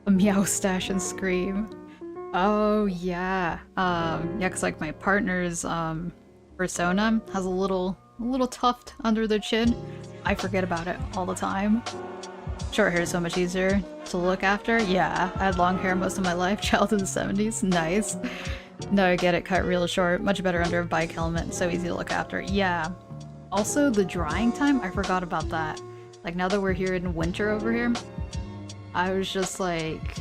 a meow stash and scream. Oh yeah, yeah, cause like my partner's persona has a little tuft under their chin. I forget about it all the time. Short hair is so much easier to look after. Yeah, I had long hair most of my life, child in the 70s. Nice. No, I get it, cut real short. Much better under a bike helmet, so easy to look after. Yeah. Also, the drying time, I forgot about that. Like, now that we're here in winter over here, I was just like,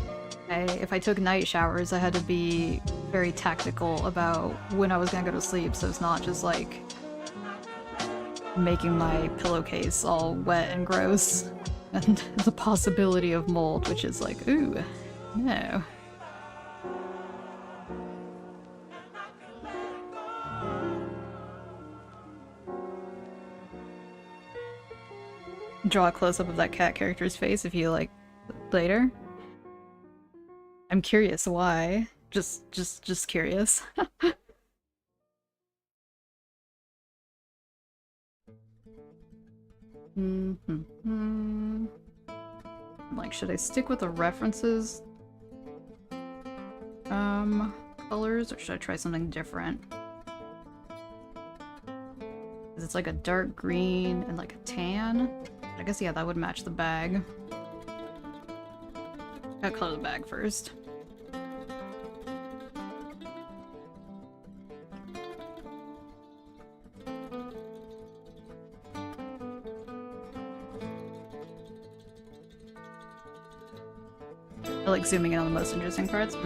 if I took night showers, I had to be very tactical about when I was gonna go to sleep, so it's not just like making my pillowcase all wet and gross. And the possibility of mold, which is like, ooh, no. Draw a close-up of that cat character's face if you like later. I'm curious why. Just curious. Like, should I stick with the references? Colors, or should I try something different? Because it's like a dark green and like a tan. I guess, yeah, that would match the bag. Gotta color the bag first. I like zooming in on the most interesting parts.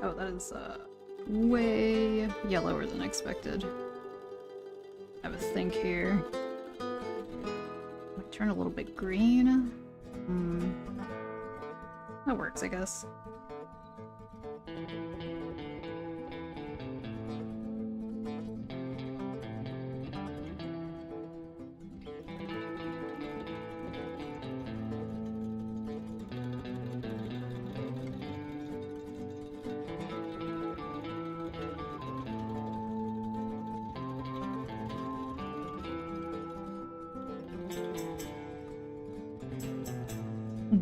Oh, that is way yellower than expected. I have a think here. Might turn a little bit green. That works, I guess.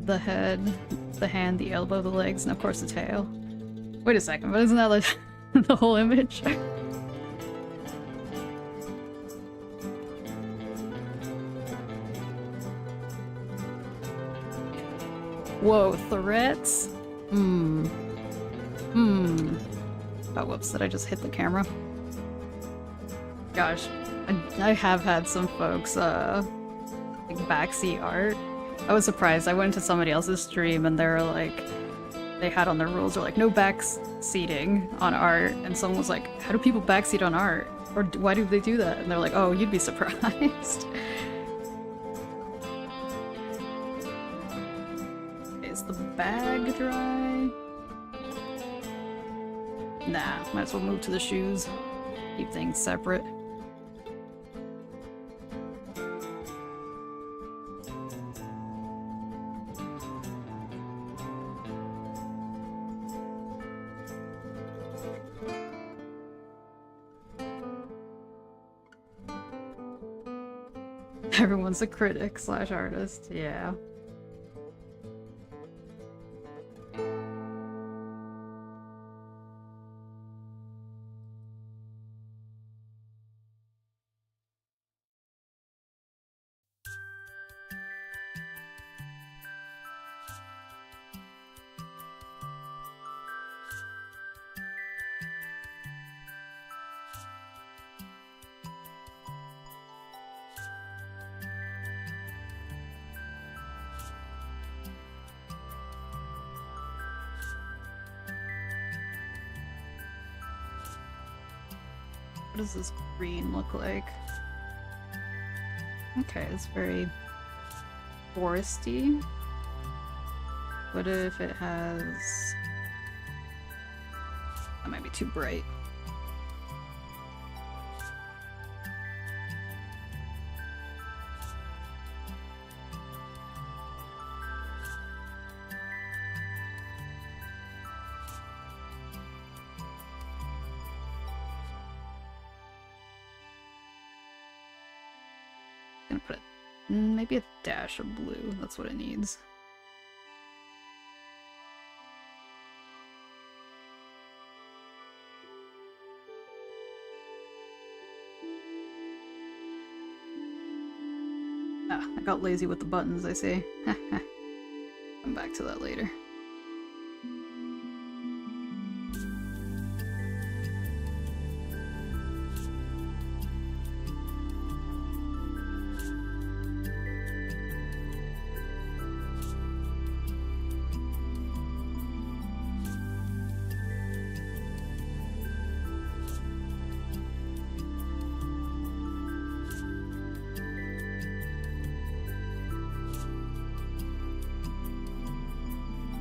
The head, the hand, the elbow, the legs, and of course the tail. Wait a second, but isn't that like the whole image? Whoa, threats? Oh, whoops, did I just hit the camera? Gosh, I have had some folks, like backseat art. I was surprised. I went to somebody else's stream and they were like, they had on their rules, they're like, no backseating on art. And someone was like, how do people backseat on art? Or why do they do that? And they're like, oh, you'd be surprised. Is the bag dry? Nah, might as well move to the shoes. Keep things separate. Everyone's a critic slash artist, yeah. What does this green look like? Okay, it's very foresty. What if it has... That might be too bright. Gonna put it, maybe a dash of blue. That's what it needs. Ah, I got lazy with the buttons, I see. Come back to that later.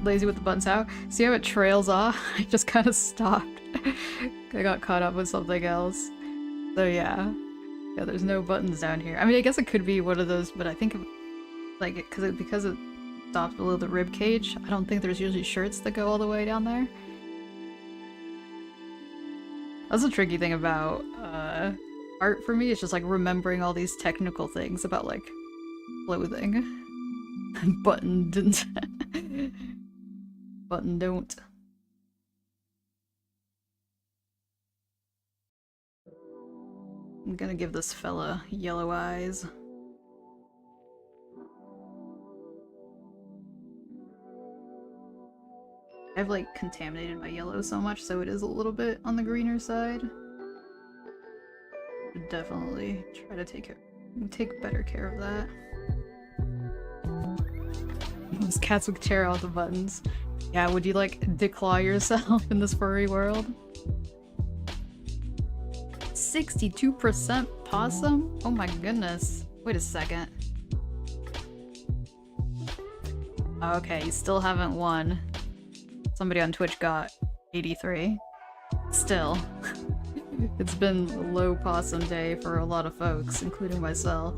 Lazy with the buttons out. See how it trails off? I just kind of stopped. I got caught up with something else. So yeah. Yeah, there's no buttons down here. I mean, I guess it could be one of those, but I think like because it stops below the rib cage, I don't think there's usually shirts that go all the way down there. That's the tricky thing about art for me. It's just like remembering all these technical things about like clothing. Button didn't. Button don't. I'm gonna give this fella yellow eyes. I've like contaminated my yellow so much, so it is a little bit on the greener side. Should definitely try to take better care of that. Those cats would tear out the buttons. Yeah, would you like declaw yourself in this furry world? 62% possum? Oh my goodness. Wait a second. Okay, you still haven't won. Somebody on Twitch got 83. Still. It's been a low possum day for a lot of folks, including myself.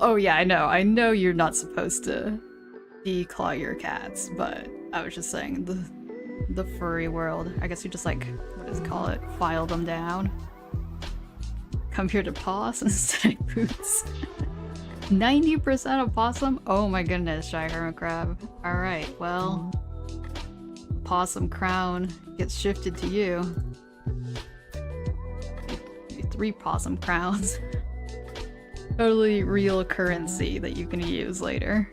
Oh yeah, I know. I know you're not supposed to declaw your cats, but I was just saying the furry world. I guess you just like, what does it call it? File them down. Come here to paws instead of boots. 90% of possum? Oh my goodness, shy hermit crab. Alright, well, possum crown gets shifted to you. 3 possum crowns. Totally real currency that you can use later.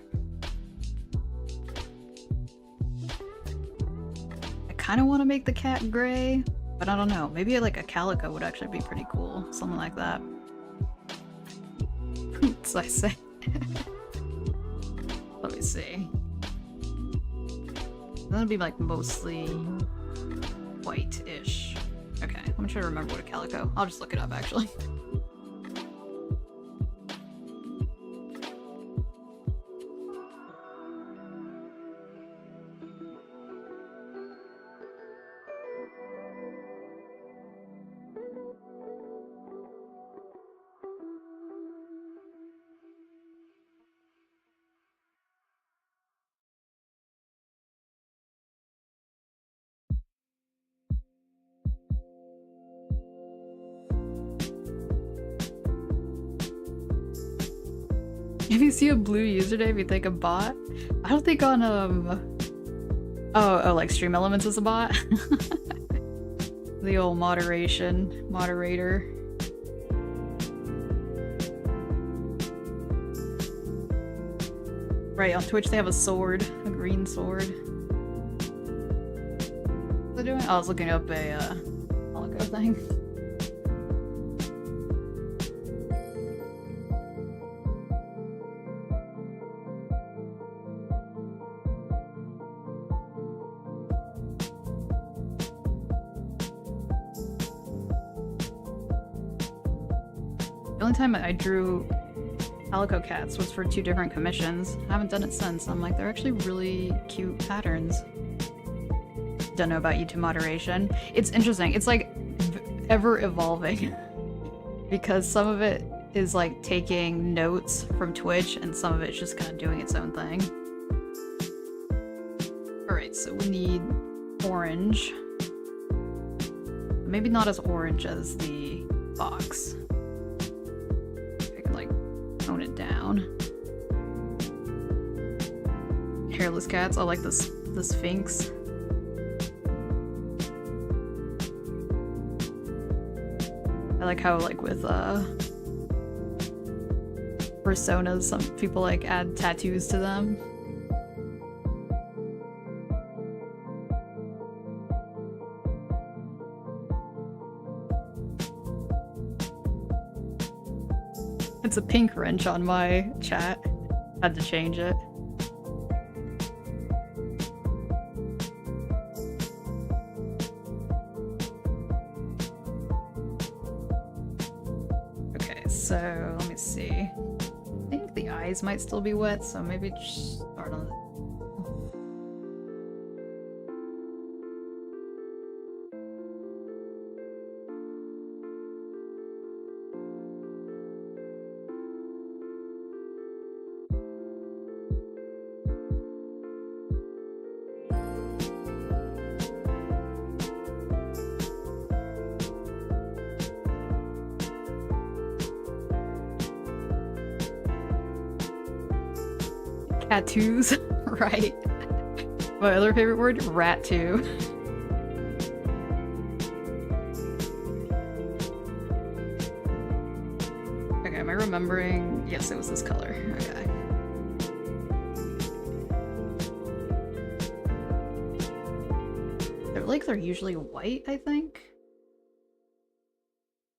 I kind of want to make the cat gray, but I don't know. Maybe like a calico would actually be pretty cool. Something like that. Oops, I say. Let me see. That'll be like mostly white-ish. Okay, let me try to remember what a calico. I'll just look it up actually. If you see a blue username, you think a bot? I don't think on oh, like Stream Elements is a bot. The old moderator. Right, on Twitch they have a sword, a green sword. What are they doing? I was looking up a calico thing. The only time I drew Calico Cats was for 2 different commissions. I haven't done it since. I'm like, they're actually really cute patterns. Don't know about YouTube moderation. It's interesting. It's like ever evolving because some of it is like taking notes from Twitch and some of it's just kind of doing its own thing. Alright, so we need orange. Maybe not as orange as the box. I can like tone it down. Hairless cats. I like the Sphinx. I like how like with personas, some people like add tattoos to them. It's a pink wrench on my chat. Had to change it. Okay, so let me see. I think the eyes might still be wet, so maybe just start on the tattoos, right? My other favorite word, rat too. Okay, am I remembering? Yes, it was this color. Okay. They're usually white, I think.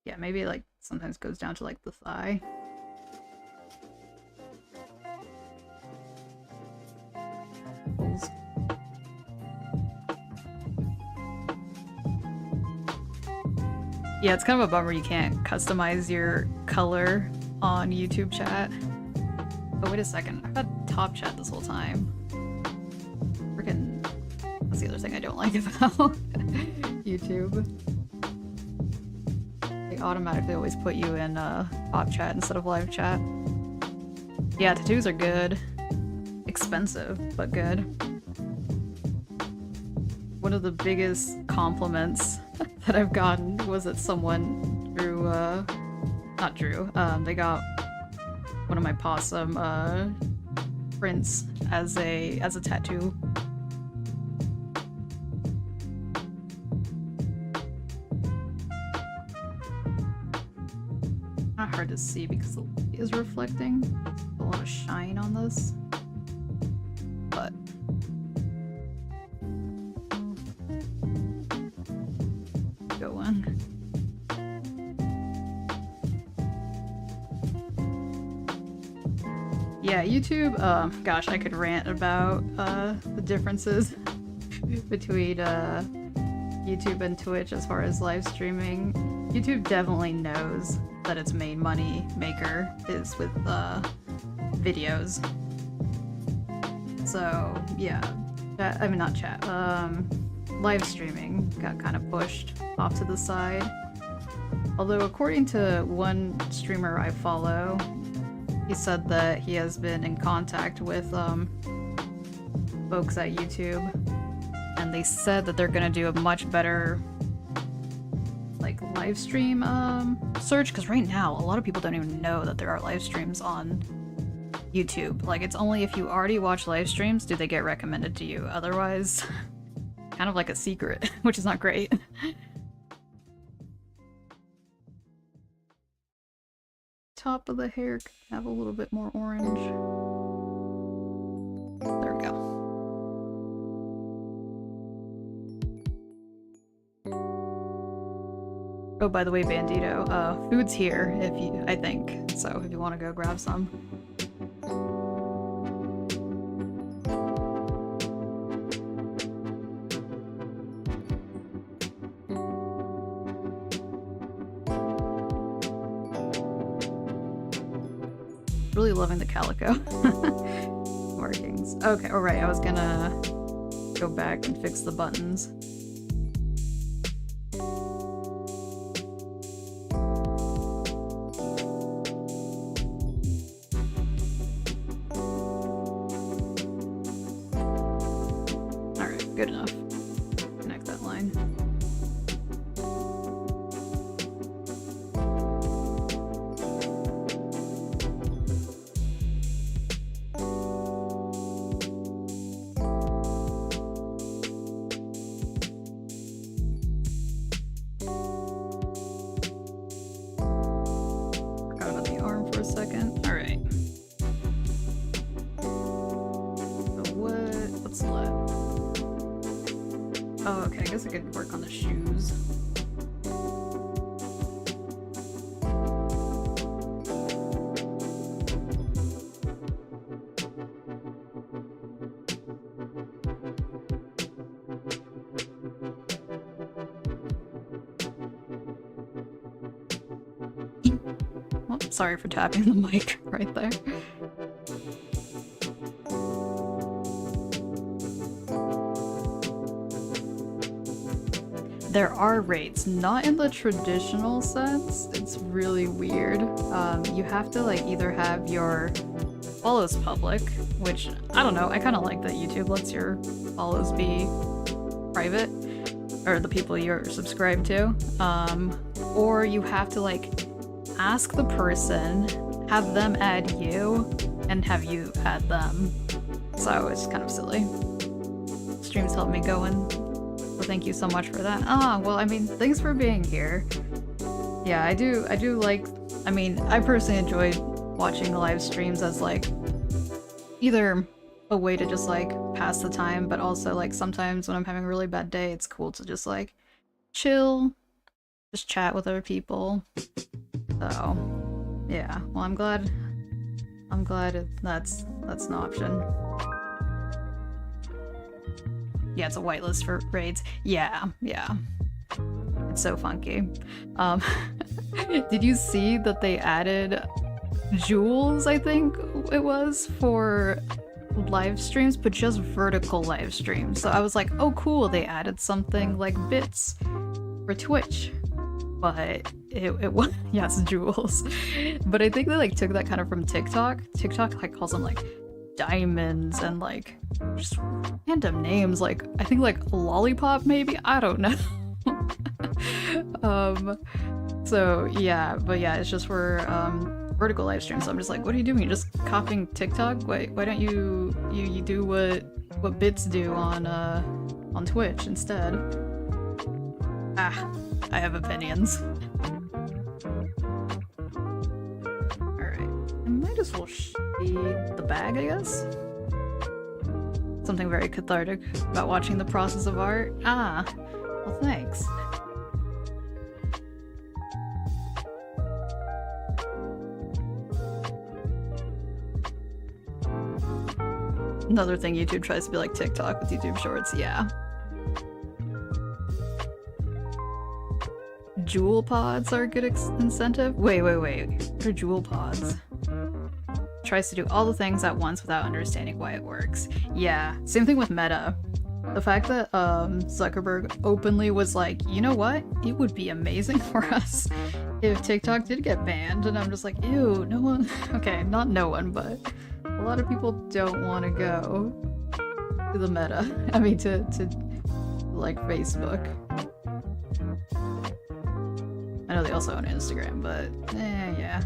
Yeah, maybe like sometimes goes down to like the thigh. Yeah, it's kind of a bummer you can't customize your color on YouTube chat. Oh, wait a second. I've had top chat this whole time. Freaking... That's the other thing I don't like about YouTube. They automatically always put you in top chat instead of live chat. Yeah, tattoos are good. Expensive, but good. One of the biggest compliments that I've gotten was that someone drew, not drew, they got one of my possum, prints as a tattoo. Not hard to see because the light is reflecting. A lot of shine on this. But going. Yeah, YouTube, gosh, I could rant about the differences between YouTube and Twitch as far as live streaming. YouTube definitely knows that its main money maker is with videos. So yeah, I mean not chat, live streaming got kind of pushed off to the side. Although according to one streamer I follow, he said that he has been in contact with folks at YouTube, and they said that they're gonna do a much better like live stream search, because right now a lot of people don't even know that there are live streams on YouTube. Like, it's only if you already watch live streams do they get recommended to you. Otherwise, kind of like a secret, which is not great. Top of the hair could have a little bit more orange. There we go. Oh, by the way, Bandito, food's here if you, I think. So if you want to go grab some. Really loving the calico markings. Okay, alright, I was gonna go back and fix the buttons. Alright, good enough. Connect that line. I could work on the shoes. Well, sorry for tapping the mic right there. There are rates, not in the traditional sense. It's really weird. You have to like either have your follows public, which I don't know, I kind of like that YouTube lets your follows be private, or the people you're subscribed to, or you have to like ask the person, have them add you, and have you add them. So it's kind of silly. Streams help me go in. So thank you so much for that. Ah, well, I mean, thanks for being here. Yeah, I do like, I mean, I personally enjoy watching the live streams as like either a way to just like pass the time, but also like sometimes when I'm having a really bad day, it's cool to just like chill, just chat with other people. So yeah, well, I'm glad that's an option. Yeah, it's a whitelist for raids. Yeah. It's so funky. Did you see that they added jewels, I think it was, for live streams, but just vertical live streams. So I was like, oh cool, they added something like bits for Twitch. But it was, yes, jewels. But I think they like took that kind of from TikTok. TikTok like calls them like diamonds and like just random names, like I think like lollipop maybe, I don't know. So yeah, but yeah, it's just for vertical live streams. So I'm just like, what are you doing? You're just copying TikTok? Why don't you do what bits do on Twitch instead? Ah, I have opinions. I might as well shade the bag, I guess? Something very cathartic about watching the process of art. Ah, well thanks. Another thing YouTube tries to be like TikTok with YouTube Shorts, yeah. Jewel pods are a good incentive? Wait. What are jewel pods? Tries to do all the things at once without understanding why it works. Yeah, same thing with Meta. The fact that Zuckerberg openly was like, you know what? It would be amazing for us if TikTok did get banned. And I'm just like, ew, no one... Okay, not no one, but a lot of people don't want to go to the Meta. I mean, to like, Facebook. I know they also own Instagram, but yeah.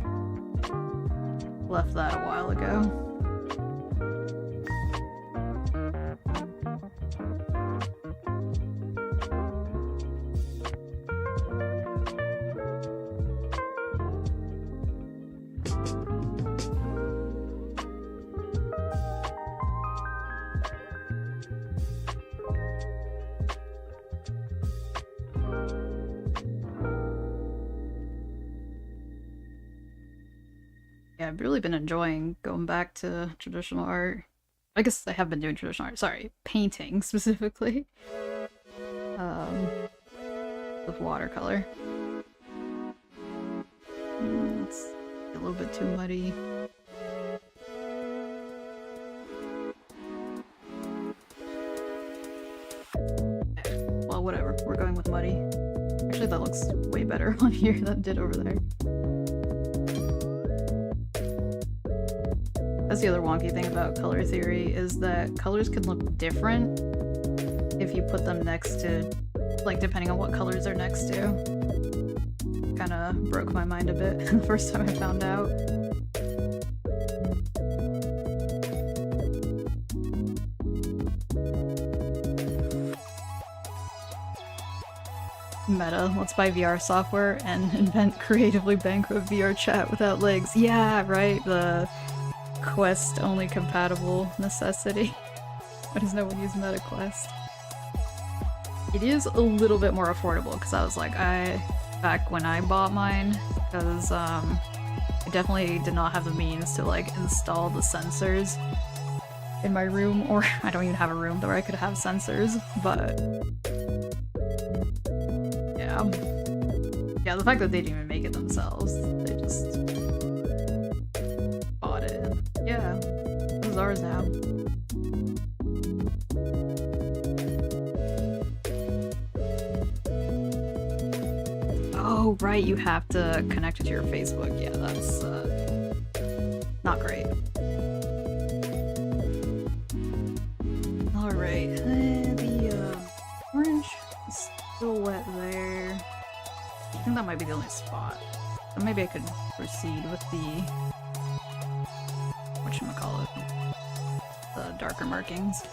Left that a while ago. Yeah, I've really been enjoying going back to traditional art. I guess I have been doing traditional art, sorry, painting specifically. With watercolor. It's a little bit too muddy. well, whatever. We're going with muddy. Actually, that looks way better on here than it did over there. That's the other wonky thing about color theory, is that colors can look different if you put them next to, like, depending on what colors they're next to. Kinda broke my mind a bit the first time I found out. Meta, let's buy VR software and invent creatively bankrupt VR chat without legs. Yeah, right, the Quest only compatible necessity. Why does no one use MetaQuest? It is a little bit more affordable because I was like, back when I bought mine, because I definitely did not have the means to like install the sensors in my room, or I don't even have a room where I could have sensors, but yeah. Yeah, the fact that they didn't even make it themselves, they just bought it. Yeah, this is ours now. Oh, right, you have to connect it to your Facebook. Yeah, that's not great. Alright, the orange is still wet there. I think that might be the only spot. So maybe I could proceed with the whatchamacallit, the darker markings.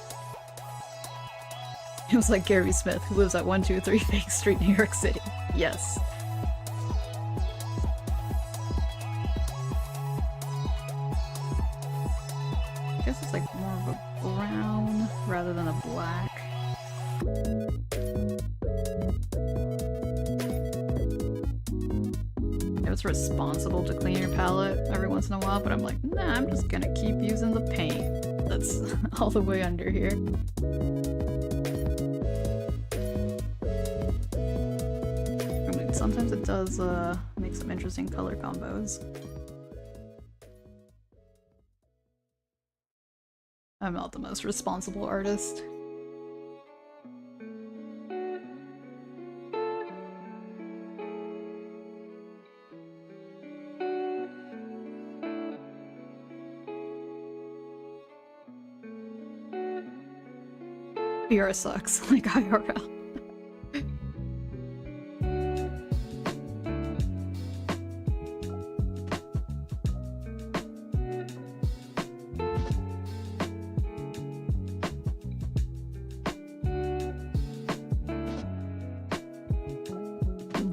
It was like Gary Smith, who lives at 123 Fake Street, New York City. Yes. I guess it's like more of a brown rather than a black. It's responsible to clean your palette every once in a while, but I'm like, nah, I'm just gonna keep using the paint that's all the way under here. I mean, sometimes it does make some interesting color combos. I'm not the most responsible artist. VR sucks, like IRL.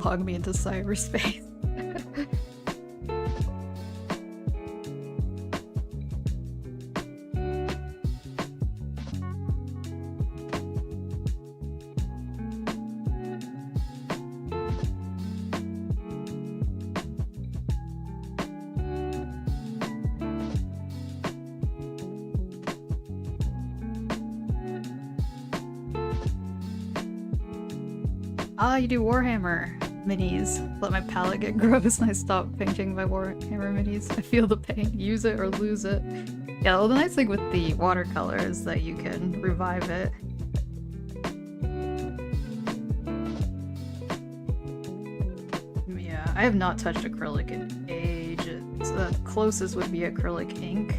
Log me into cyberspace. Ah, you do Warhammer minis. Let my palette get gross and I stop painting my Warhammer minis. I feel the pain. Use it or lose it. Yeah, well, the nice thing with the watercolor is that you can revive it. Yeah, I have not touched acrylic in ages. The closest would be acrylic ink.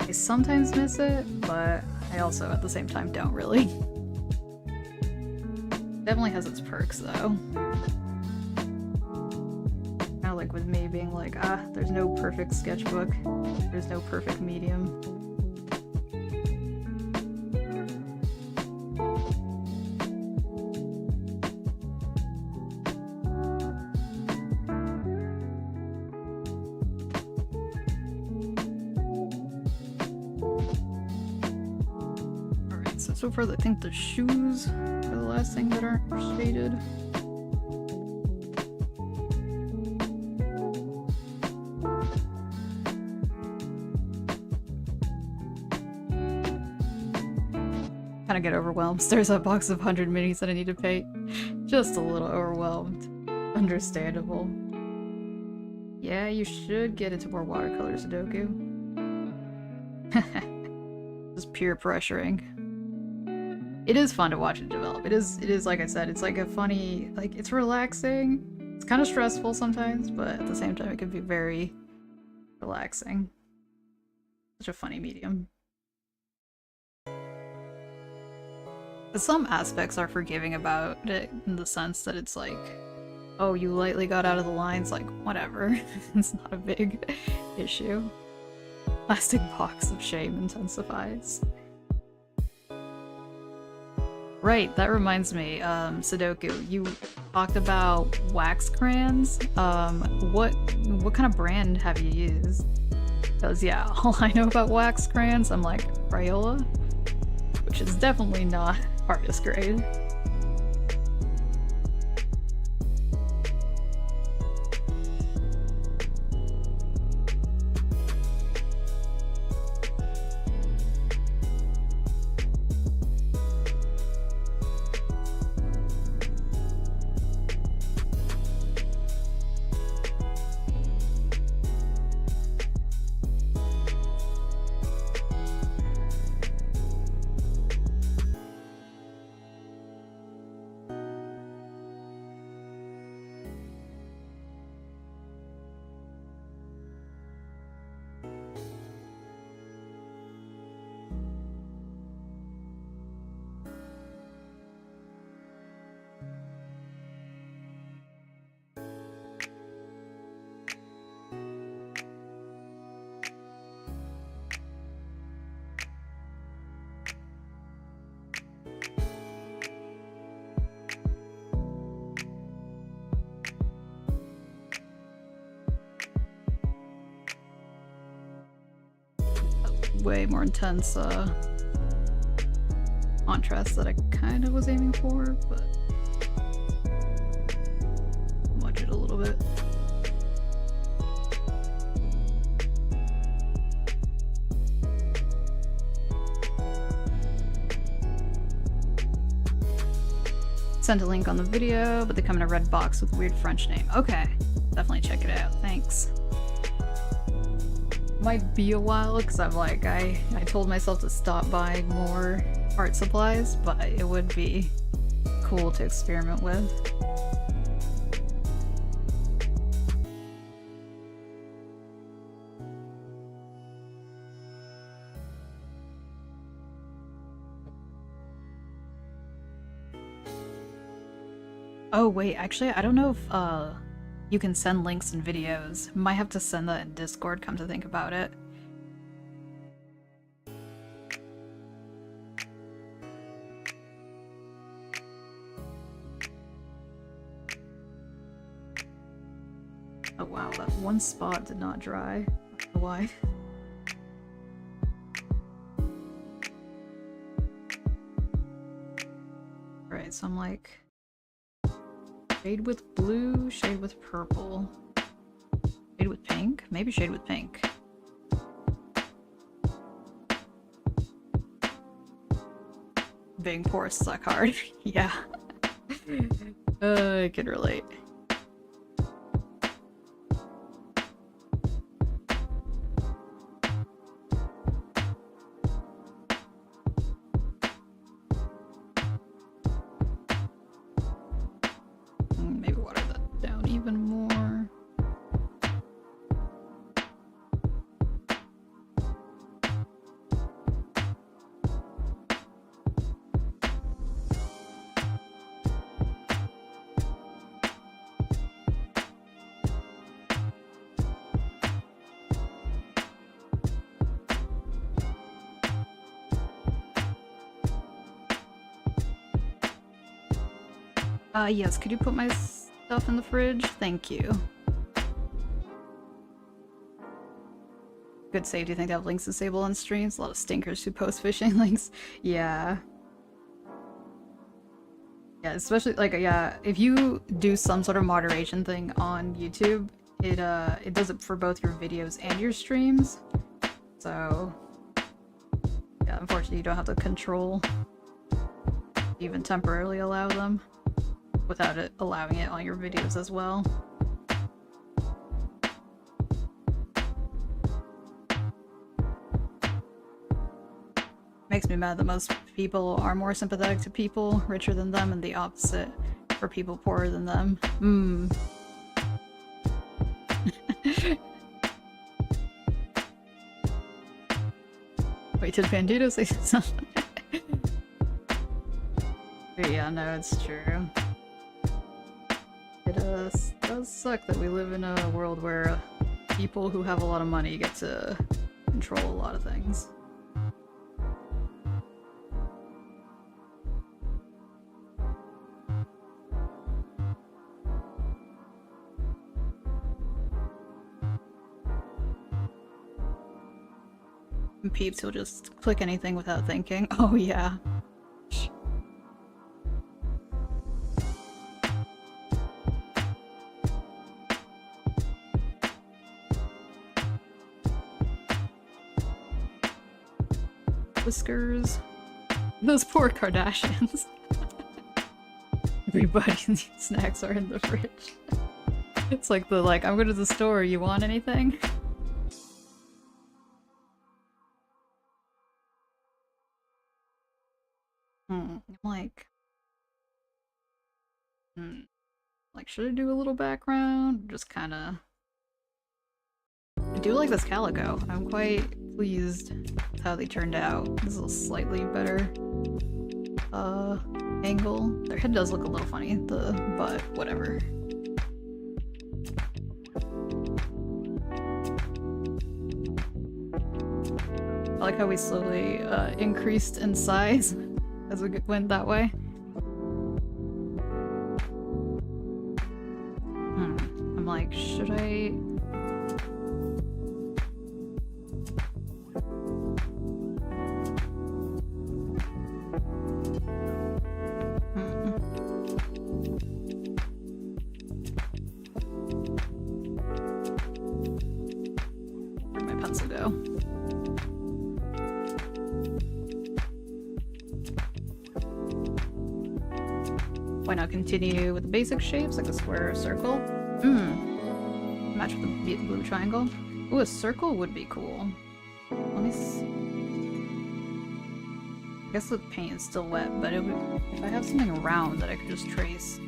I sometimes miss it, but I also at the same time don't really. Definitely has its perks though. Kind of like with me being like, there's no perfect sketchbook, there's no perfect medium. Alright, so far I think the shoes are the last thing that aren't shaded. Kinda get overwhelmed. There's a box of 100 minis that I need to paint. Just a little overwhelmed. Understandable. Yeah, you should get into more watercolor, Sudoku. Just peer pressuring. it is fun to watch it develop. It is like I said, it's like a funny, like it's relaxing. It's kind of stressful sometimes, but at the same time it can be very relaxing. Such a funny medium. Some aspects are forgiving about it in the sense that it's like, oh, you lightly got out of the lines, like, whatever. It's not a big issue. Plastic box of shame intensifies. Right, that reminds me, Sudoku, you talked about wax crayons. What kind of brand have you used? Because yeah, all I know about wax crayons, I'm like, Crayola, which is definitely not artist grade. Way more intense contrast that I kind of was aiming for, but watch it a little bit. Sent a link on the video, but they come in a red box with a weird French name. Okay, definitely check it out. Thanks. Might be a while because I'm like, I told myself to stop buying more art supplies, but it would be cool to experiment with. Oh wait, actually I don't know if you can send links in videos. Might have to send that in Discord, come to think about it. Oh wow, that one spot did not dry. I don't know why. Alright, so I'm like... shade with blue, shade with purple. Shade with pink? Maybe shade with pink. Being poor suck hard. Yeah. I can relate. Maybe water that down even more. Yes, could you put my stuff in the fridge? Thank you. Good save. Do you think they have links disabled on streams? A lot of stinkers who post phishing links. Yeah. Yeah, especially, like, yeah, if you do some sort of moderation thing on YouTube, it does it for both your videos and your streams. So, yeah, unfortunately you don't have to control, even temporarily allow them, without it allowing it on your videos as well. Makes me mad that most people are more sympathetic to people richer than them and the opposite for people poorer than them. Wait, did Bandito say something? Yeah, no, it's true. It does suck that we live in a world where people who have a lot of money get to control a lot of things. And peeps will just click anything without thinking. Oh yeah. Whiskers. Those poor Kardashians. Everybody's snacks are in the fridge. It's like the I'm going to the store, you want anything? I'm like, should I do a little background? Just kinda... I do like this calico. I'm quite pleased with how they turned out. This is a slightly better angle. Their head does look a little funny, but whatever. I like how we slowly increased in size as we went that way. I'm like, should I... Where'd my pencil go? Why not continue with the basic shapes like a square or circle? Match with the blue triangle. Ooh, a circle would be cool. Let me see. I guess the paint is still wet, but it would, if I have something round that I could just trace.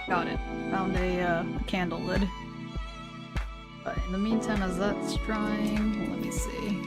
Got it. Found a candle lid. But in the meantime, as that's drying, let me see.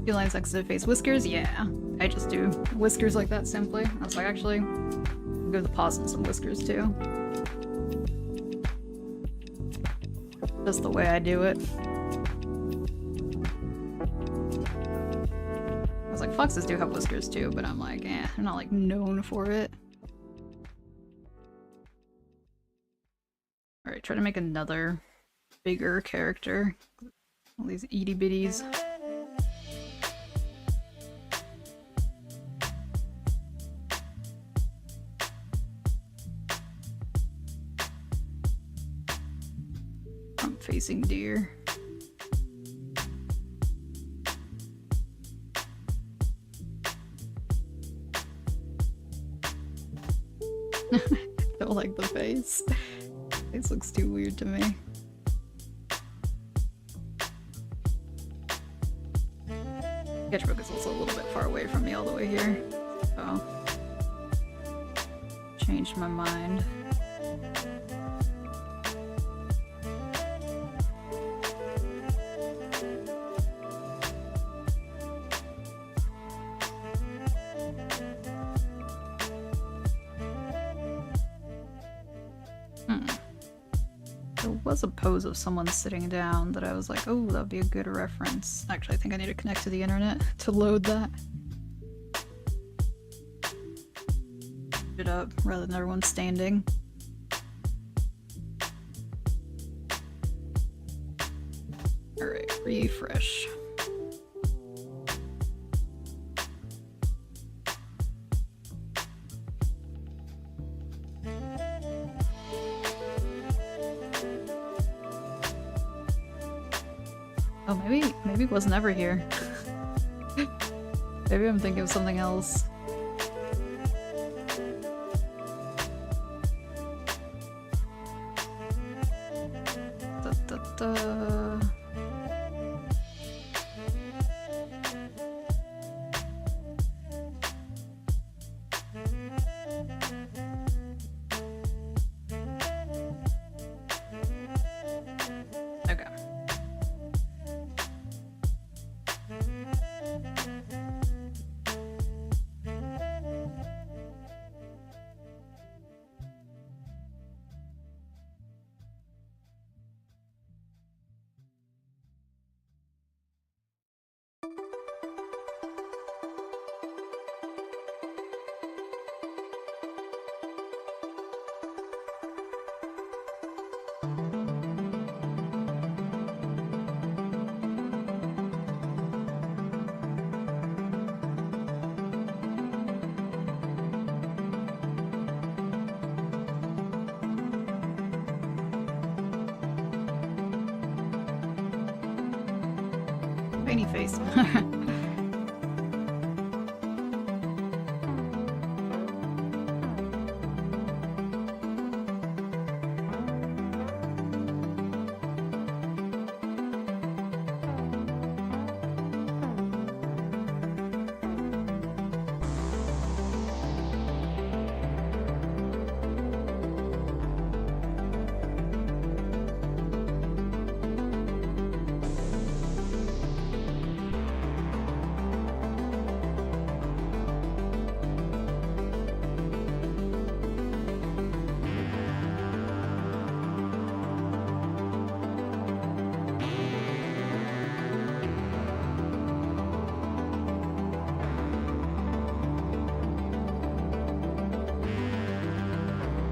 Few lines exit face whiskers, yeah. I just do whiskers like that simply. I was like, actually, I'll give the possum some whiskers too. Just the way I do it. I was like, foxes do have whiskers too, but I'm like, they're not like known for it. Alright, try to make another bigger character. All these itty bitties. Facing deer. Don't like the face. Face looks too weird to me. Sketchbook is also a little bit far away from me all the way here, so changed my mind. Was a pose of someone sitting down that I was like, oh, that'd be a good reference. Actually, I think I need to connect to the internet to load that. it up rather than everyone standing. Alright, refresh. Oh, maybe it was never here. Maybe I'm thinking of something else. Da. Okay. Tiny face.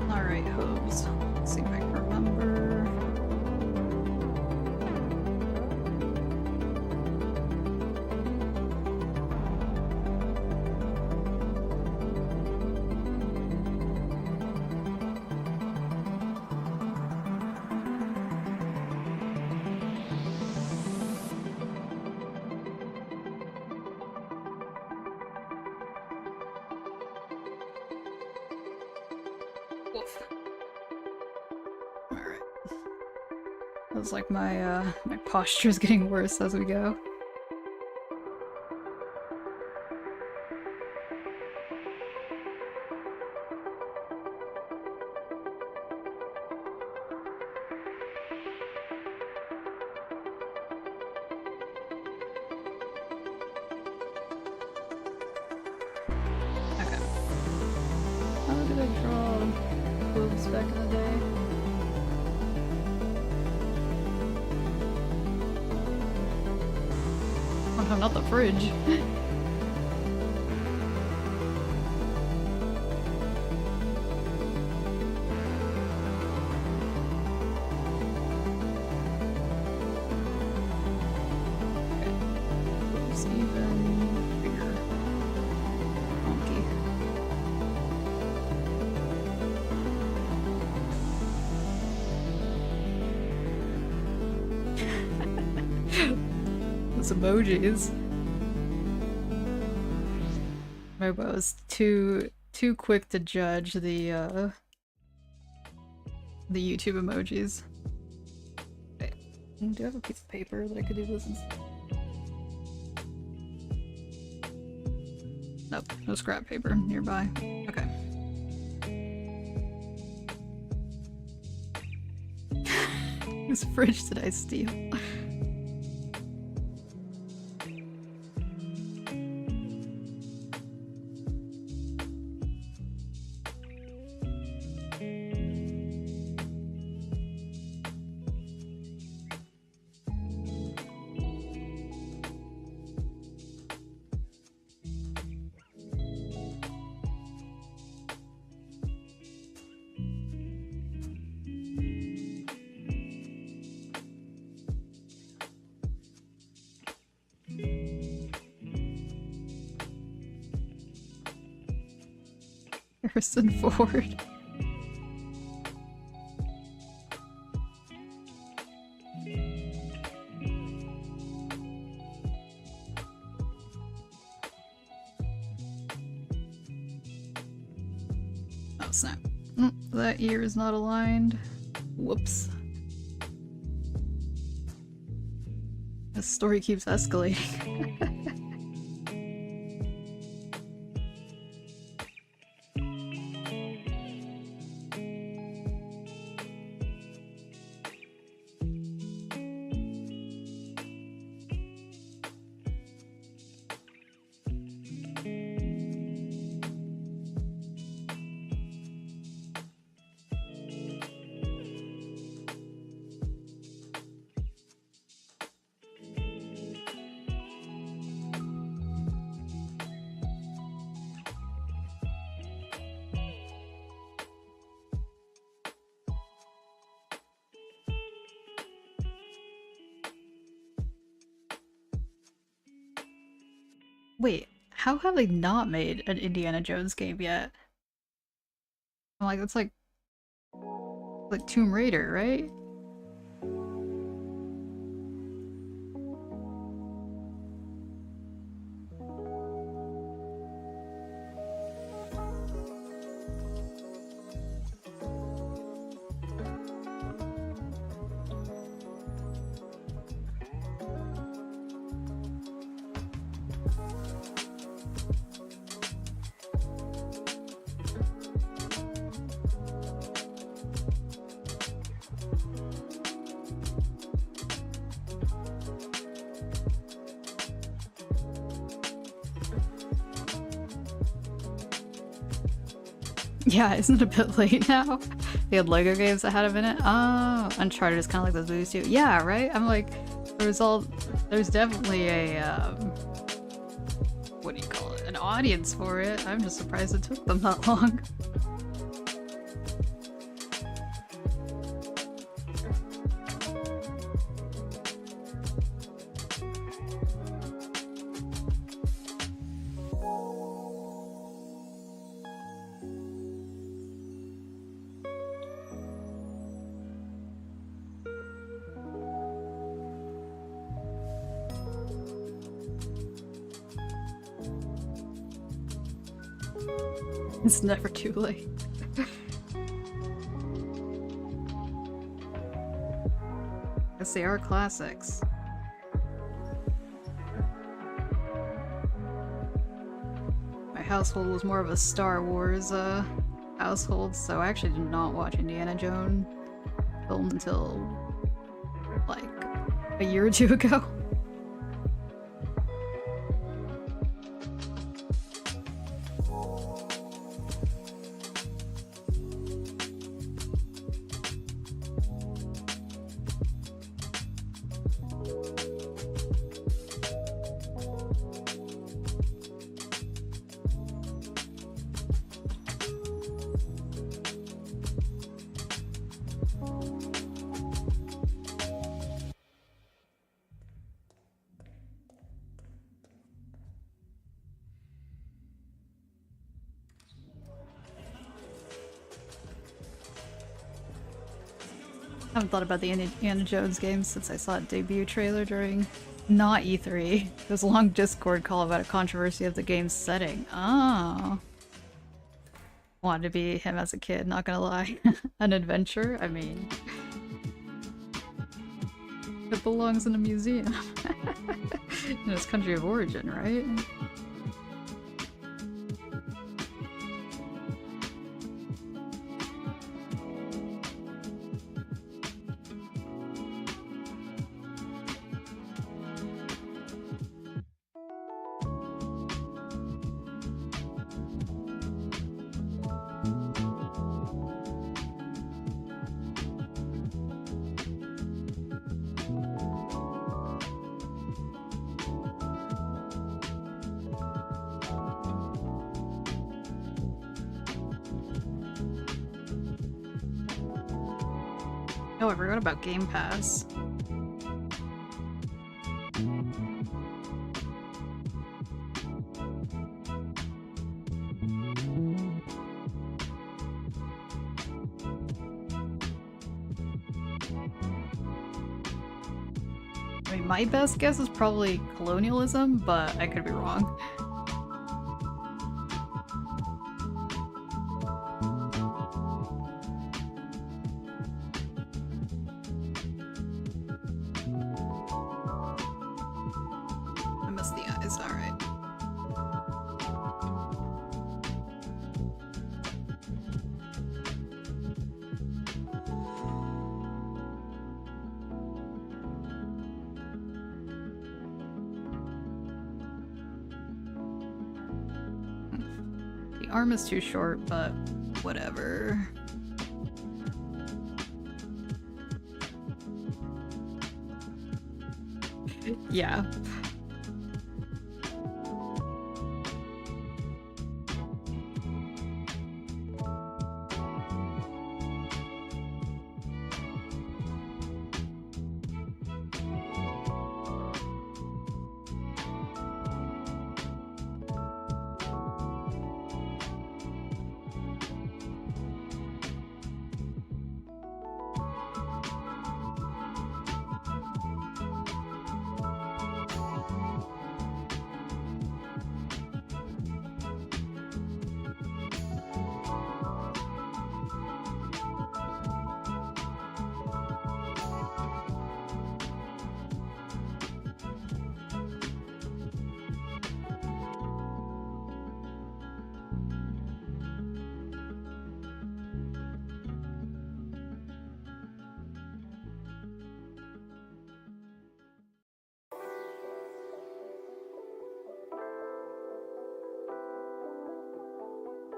Alright, hooves. Let's see if I can remember. Woof. Alright. Feels like my posture is getting worse as we go. Okay. How did I draw boobs back in the day? Oh no, not the fridge. Boobs even bigger. Monkey. Those emojis. Maybe I was too quick to judge the YouTube emojis. Wait, do I have a piece of paper that I could do this in? Nope, no scrap paper nearby. Okay. Whose fridge did I steal? Harrison Ford. Oh snap. That ear is not aligned. Whoops. This story keeps escalating. Wait, how have they not made an Indiana Jones game yet? I'm like, that's like Tomb Raider, right? Yeah, isn't it a bit late now? They had Lego games that had them in it. Oh, Uncharted is kind of like those movies too. Yeah, right? I'm like, there's definitely a, what do you call it? An audience for it. I'm just surprised it took them that long. It's never too late. Yes, they are classics. My household was more of a Star Wars household, so I actually did not watch Indiana Jones film until like a year or two ago. I haven't thought about the Indiana Jones game since I saw a debut trailer during not E3. There was a long Discord call about a controversy of the game's setting. Oh. Wanted to be him as a kid, not gonna lie. An adventure? I mean... It belongs in a museum. In its country of origin, right? Oh, I forgot about Game Pass. I mean, my best guess is probably colonialism, but I could be wrong. I missed the eyes, alright. The arm is too short, but whatever. Yeah.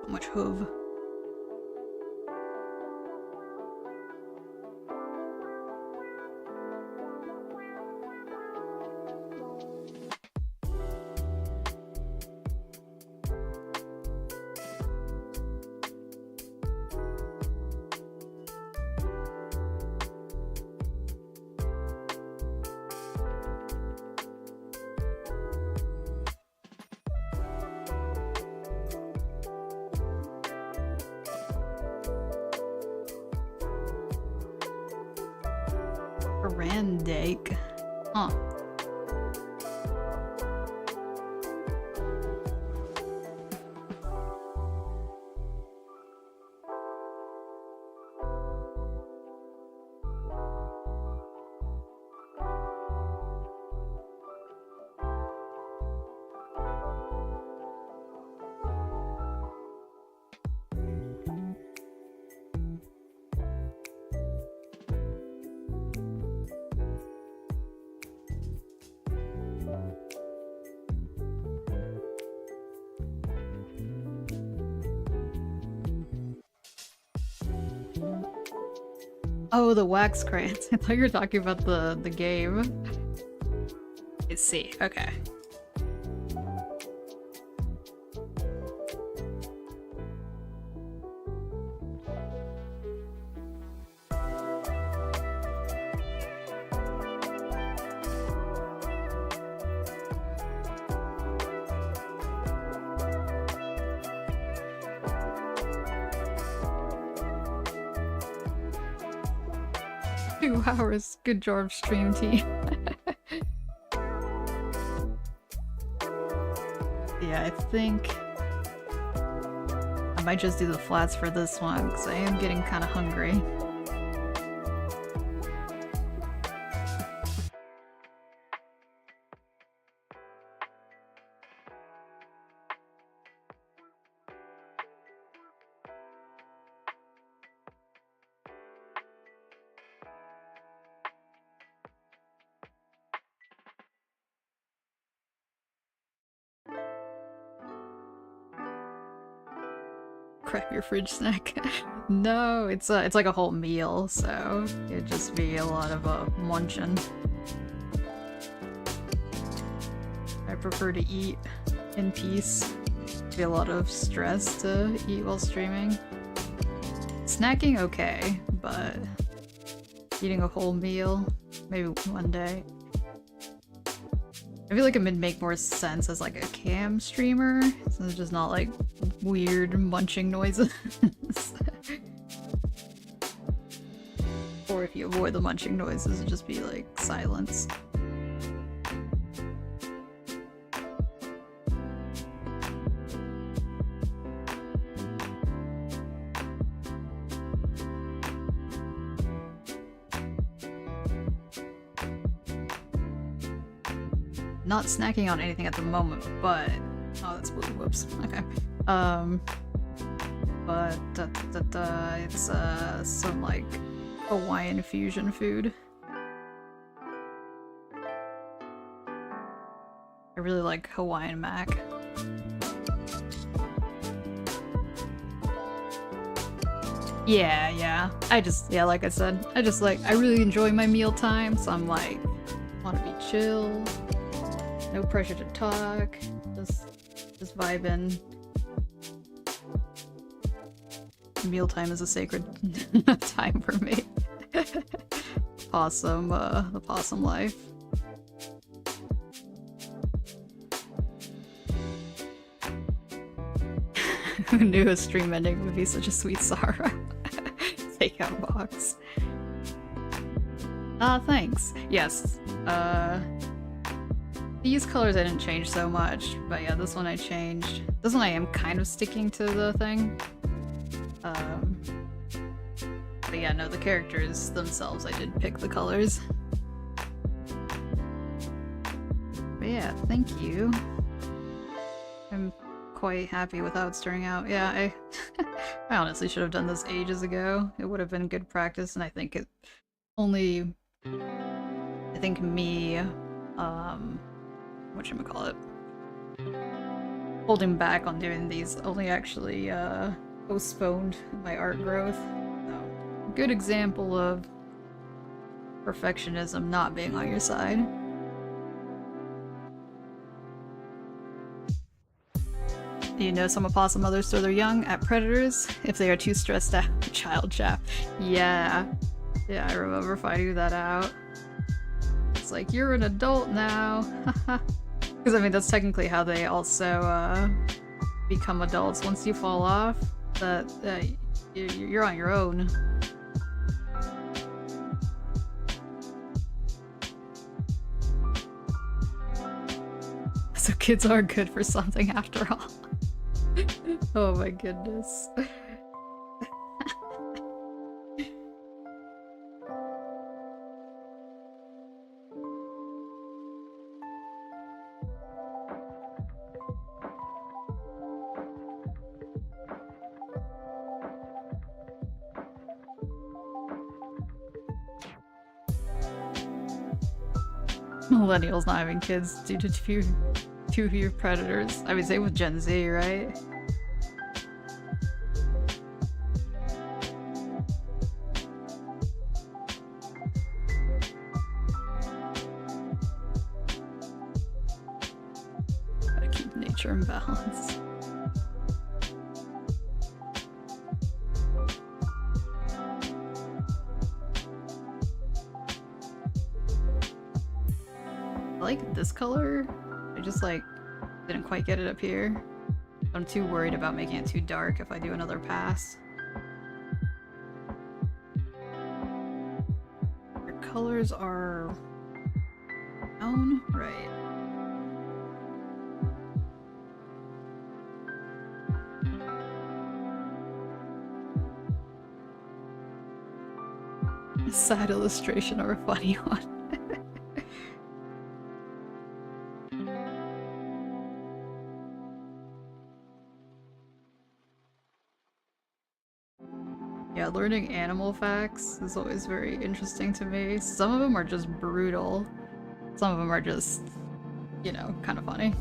So much hoof. Randake. Huh. Oh, the wax crayons. I thought you were talking about the game. I see. Okay. Hours. Good job, stream team. Yeah, I think I might just do the flats for this one because I am getting kind of hungry. Prep your fridge snack. No, it's like a whole meal, so it'd just be a lot of munching. I prefer to eat in peace. It'd be a lot of stress to eat while streaming. Snacking, okay, but eating a whole meal, maybe one day. I feel like it would make more sense as like a cam streamer, so it's just not like weird munching noises. Or if you avoid the munching noises, it'd just be like silence. not snacking on anything at the moment, but oh, that's blue. Whoops. Okay. But it's some like Hawaiian fusion food. I really like Hawaiian mac. Yeah. Yeah, like I said, I really enjoy my meal time, so I'm like, want to be chill, no pressure to talk, just vibing. Mealtime is a sacred time for me. Possum, the possum life. Who knew a stream ending would be such a sweet sorrow? Takeout box. Thanks. Yes. These colors I didn't change so much, but yeah, this one I changed. This one I am kind of sticking to the thing. But yeah, no, the characters themselves, I did pick the colors. But yeah, thank you. I'm quite happy with how it's turning out. Yeah, I honestly should have done this ages ago. It would have been good practice, and I think it only... I think me, whatchamacallit, holding back on doing these only actually, postponed my art growth. So, good example of perfectionism not being on your side. Do you know some opossum mothers throw their young at predators if they are too stressed out? Child chat. Yeah, I remember finding that out. It's like, you're an adult now. Because I mean, that's technically how they also become adults. Once you fall off, you're on your own. So kids are good for something after all. Oh my goodness. Millennials not having kids due to too few predators. I mean, same with Gen Z, right? Gotta keep nature in balance. I like this color. I just like didn't quite get it up here. I'm too worried about making it too dark if I do another pass. Your colors are brown, right? A sad illustration or a funny one. Yeah, learning animal facts is always very interesting to me. Some of them are just brutal. Some of them are just, you know, kind of funny.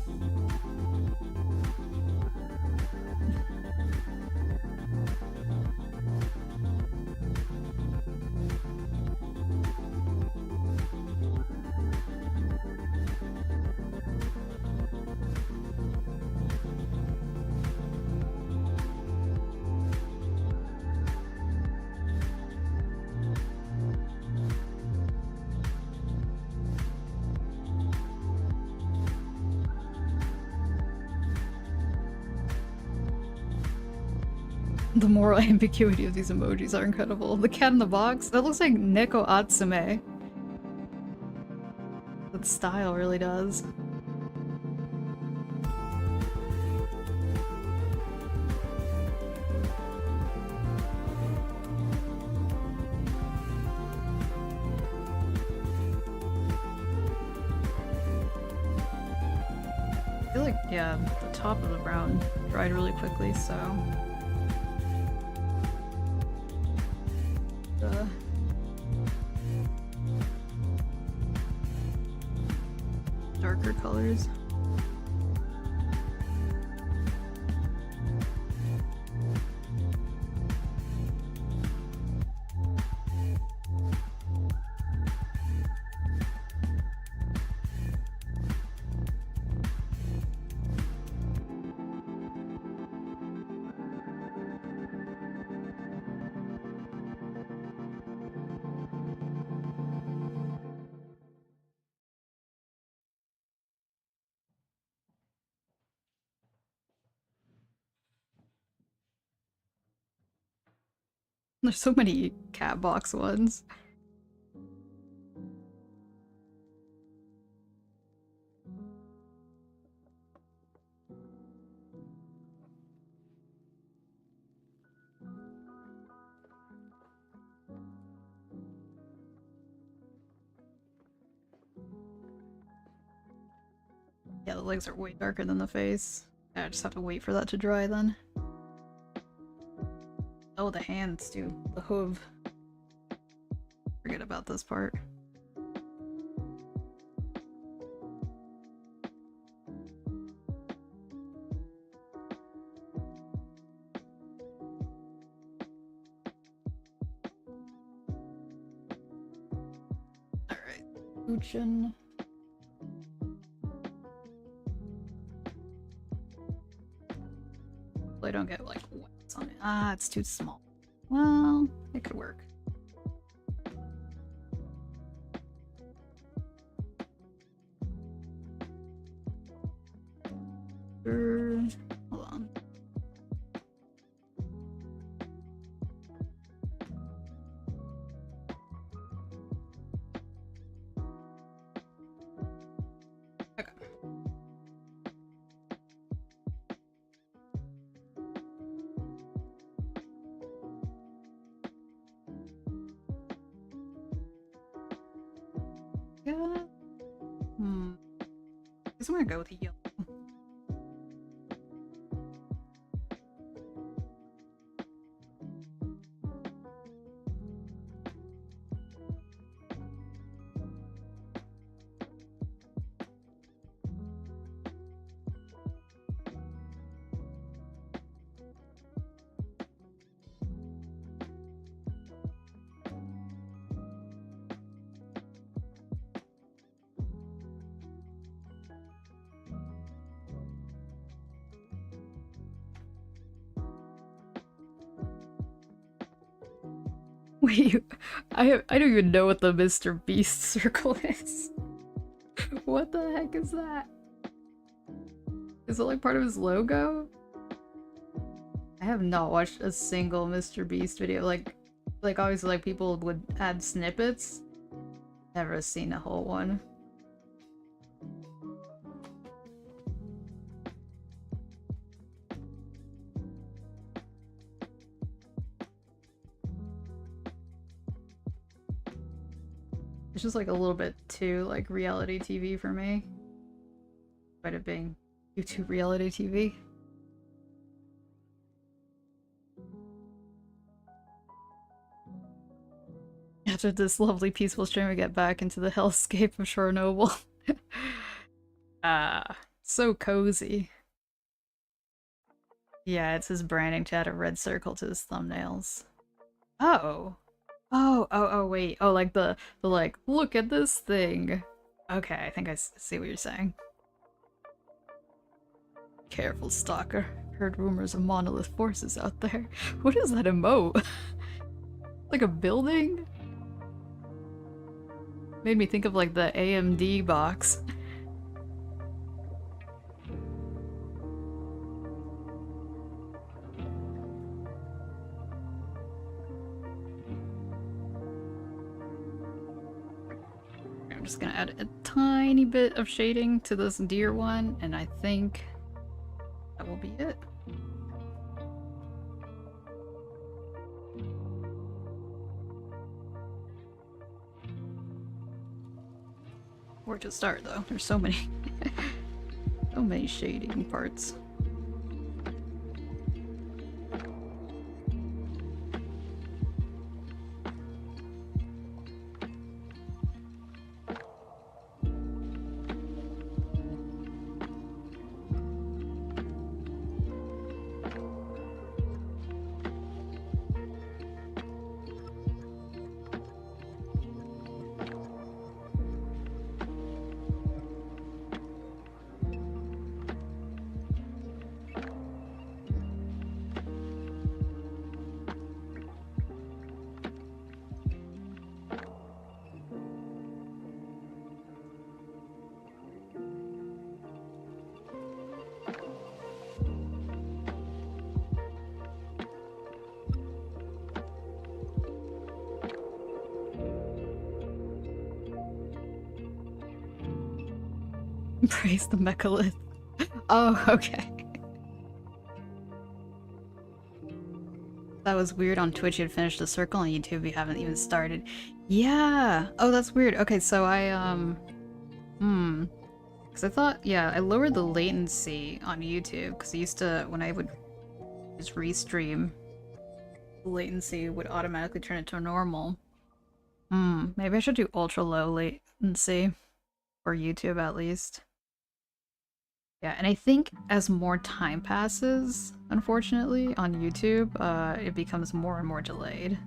The moral ambiguity of these emojis are incredible. The cat in the box? That looks like Neko Atsume. That style really does. Yeah, the top of the brown dried really quickly, so... darker colors. There's so many cat box ones. Yeah, the legs are way darker than the face. I just have to wait for that to dry then. Oh, the hands too. The hoof. Forget about this part. Alright. Uchin. I don't get like what's on it. Ah, it's too small. Well, it could work. Hold on. Okay. Yeah. I guess I'm gonna go with the yellow. Wait, I don't even know what the Mr. Beast circle is. What the heck is that? Is it like part of his logo? I have not watched a single Mr. Beast video. Like obviously like people would add snippets. Never seen a whole one. It's just like a little bit too like reality TV for me. Despite it being YouTube reality TV. After this lovely peaceful stream, we get back into the hellscape of Chernobyl. So cozy. Yeah, it's his branding to add a red circle to his thumbnails. Oh. Oh, wait. Oh, like the like, look at this thing. Okay, I think I see what you're saying. Careful, stalker. Heard rumors of monolith forces out there. What is that emote? Like a building? Made me think of like the AMD box. I'm just gonna add a tiny bit of shading to this deer one, and I think that will be it. Where to start though? There's so many many shading parts. Praise the mechalith. Oh, okay. That was weird. On Twitch you had finished the circle, on YouTube you haven't even started. Yeah! Oh, that's weird. Okay, so I, because I thought, yeah, I lowered the latency on YouTube, because I used to, when I would just restream, the latency would automatically turn it to normal. Maybe I should do ultra low latency, for YouTube at least. Yeah, and I think as more time passes, unfortunately, on YouTube, it becomes more and more delayed.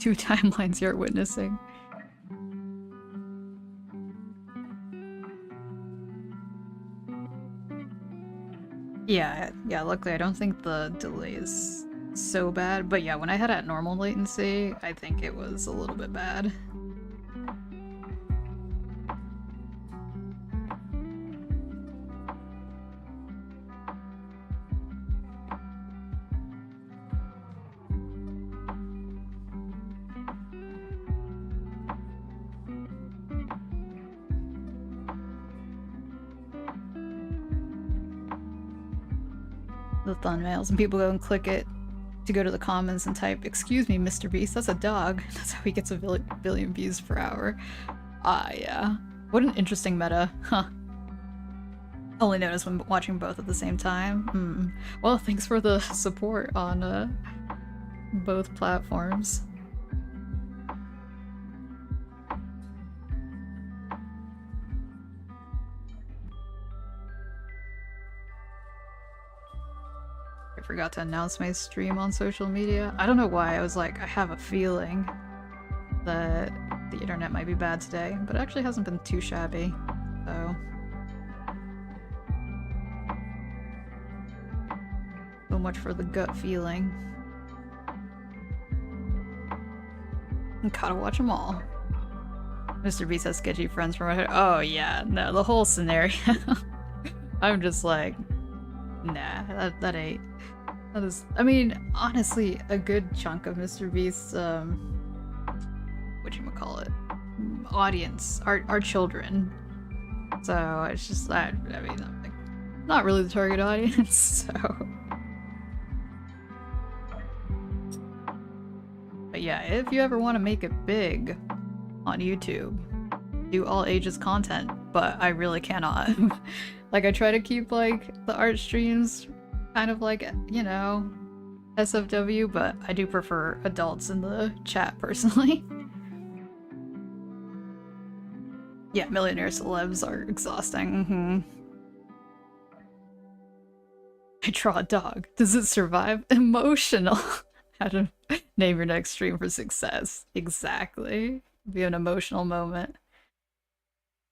Two timelines you're witnessing. Yeah, luckily I don't think the delay is so bad, but yeah, when I had at normal latency, I think it was a little bit bad. The thumbnails, and people go and click it to go to the comments and type, "Excuse me, Mr. Beast, that's a dog." That's how he gets a billion views per hour. Ah, yeah. What an interesting meta, huh? Only noticed when watching both at the same time. Well, thanks for the support on both platforms. I forgot to announce my stream on social media. I don't know why. I was like, I have a feeling that the internet might be bad today, but it actually hasn't been too shabby, so. So much for the gut feeling. Gotta watch them all. Mr. Beast has sketchy friends from my head. Oh yeah, no, the whole scenario. I'm just like, nah, that ain't. That is, I mean, honestly, a good chunk of Mr. Beast's, whatchamacallit, audience are children. So it's just that, I mean, I'm like, not really the target audience, so. But yeah, if you ever want to make it big on YouTube, do all ages content, but I really cannot. Like, I try to keep, like, the art streams kind of like, you know, SFW, but I do prefer adults in the chat personally. Yeah, millionaire celebs are exhausting. I draw a dog. Does it survive? Emotional. How to name your next stream for success. Exactly. Be an emotional moment.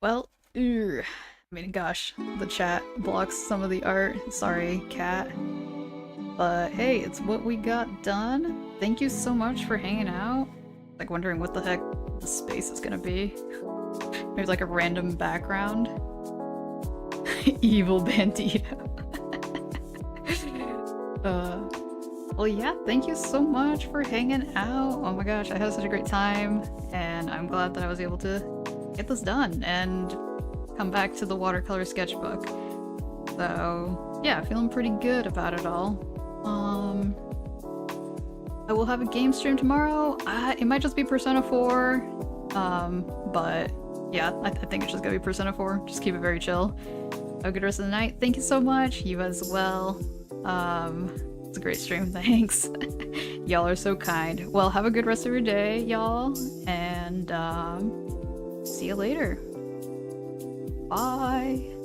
Well, I mean, gosh, the chat blocks some of the art. Sorry, cat. But hey, it's what we got done. Thank you so much for hanging out. Like, wondering what the heck the space is gonna be. Maybe like a random background. Evil bandito. Well, yeah, thank you so much for hanging out. Oh my gosh, I had such a great time, and I'm glad that I was able to get this done and come back to the watercolor sketchbook. So yeah, feeling pretty good about it all. I will have a game stream tomorrow. It might just be Persona 4, but yeah, I think it's just gonna be Persona 4. Just keep it very chill. Have a good rest of the night. Thank you so much. You as well. It's a great stream. Thanks. Y'all are so kind. Well, have a good rest of your day, y'all, and see you later. Bye.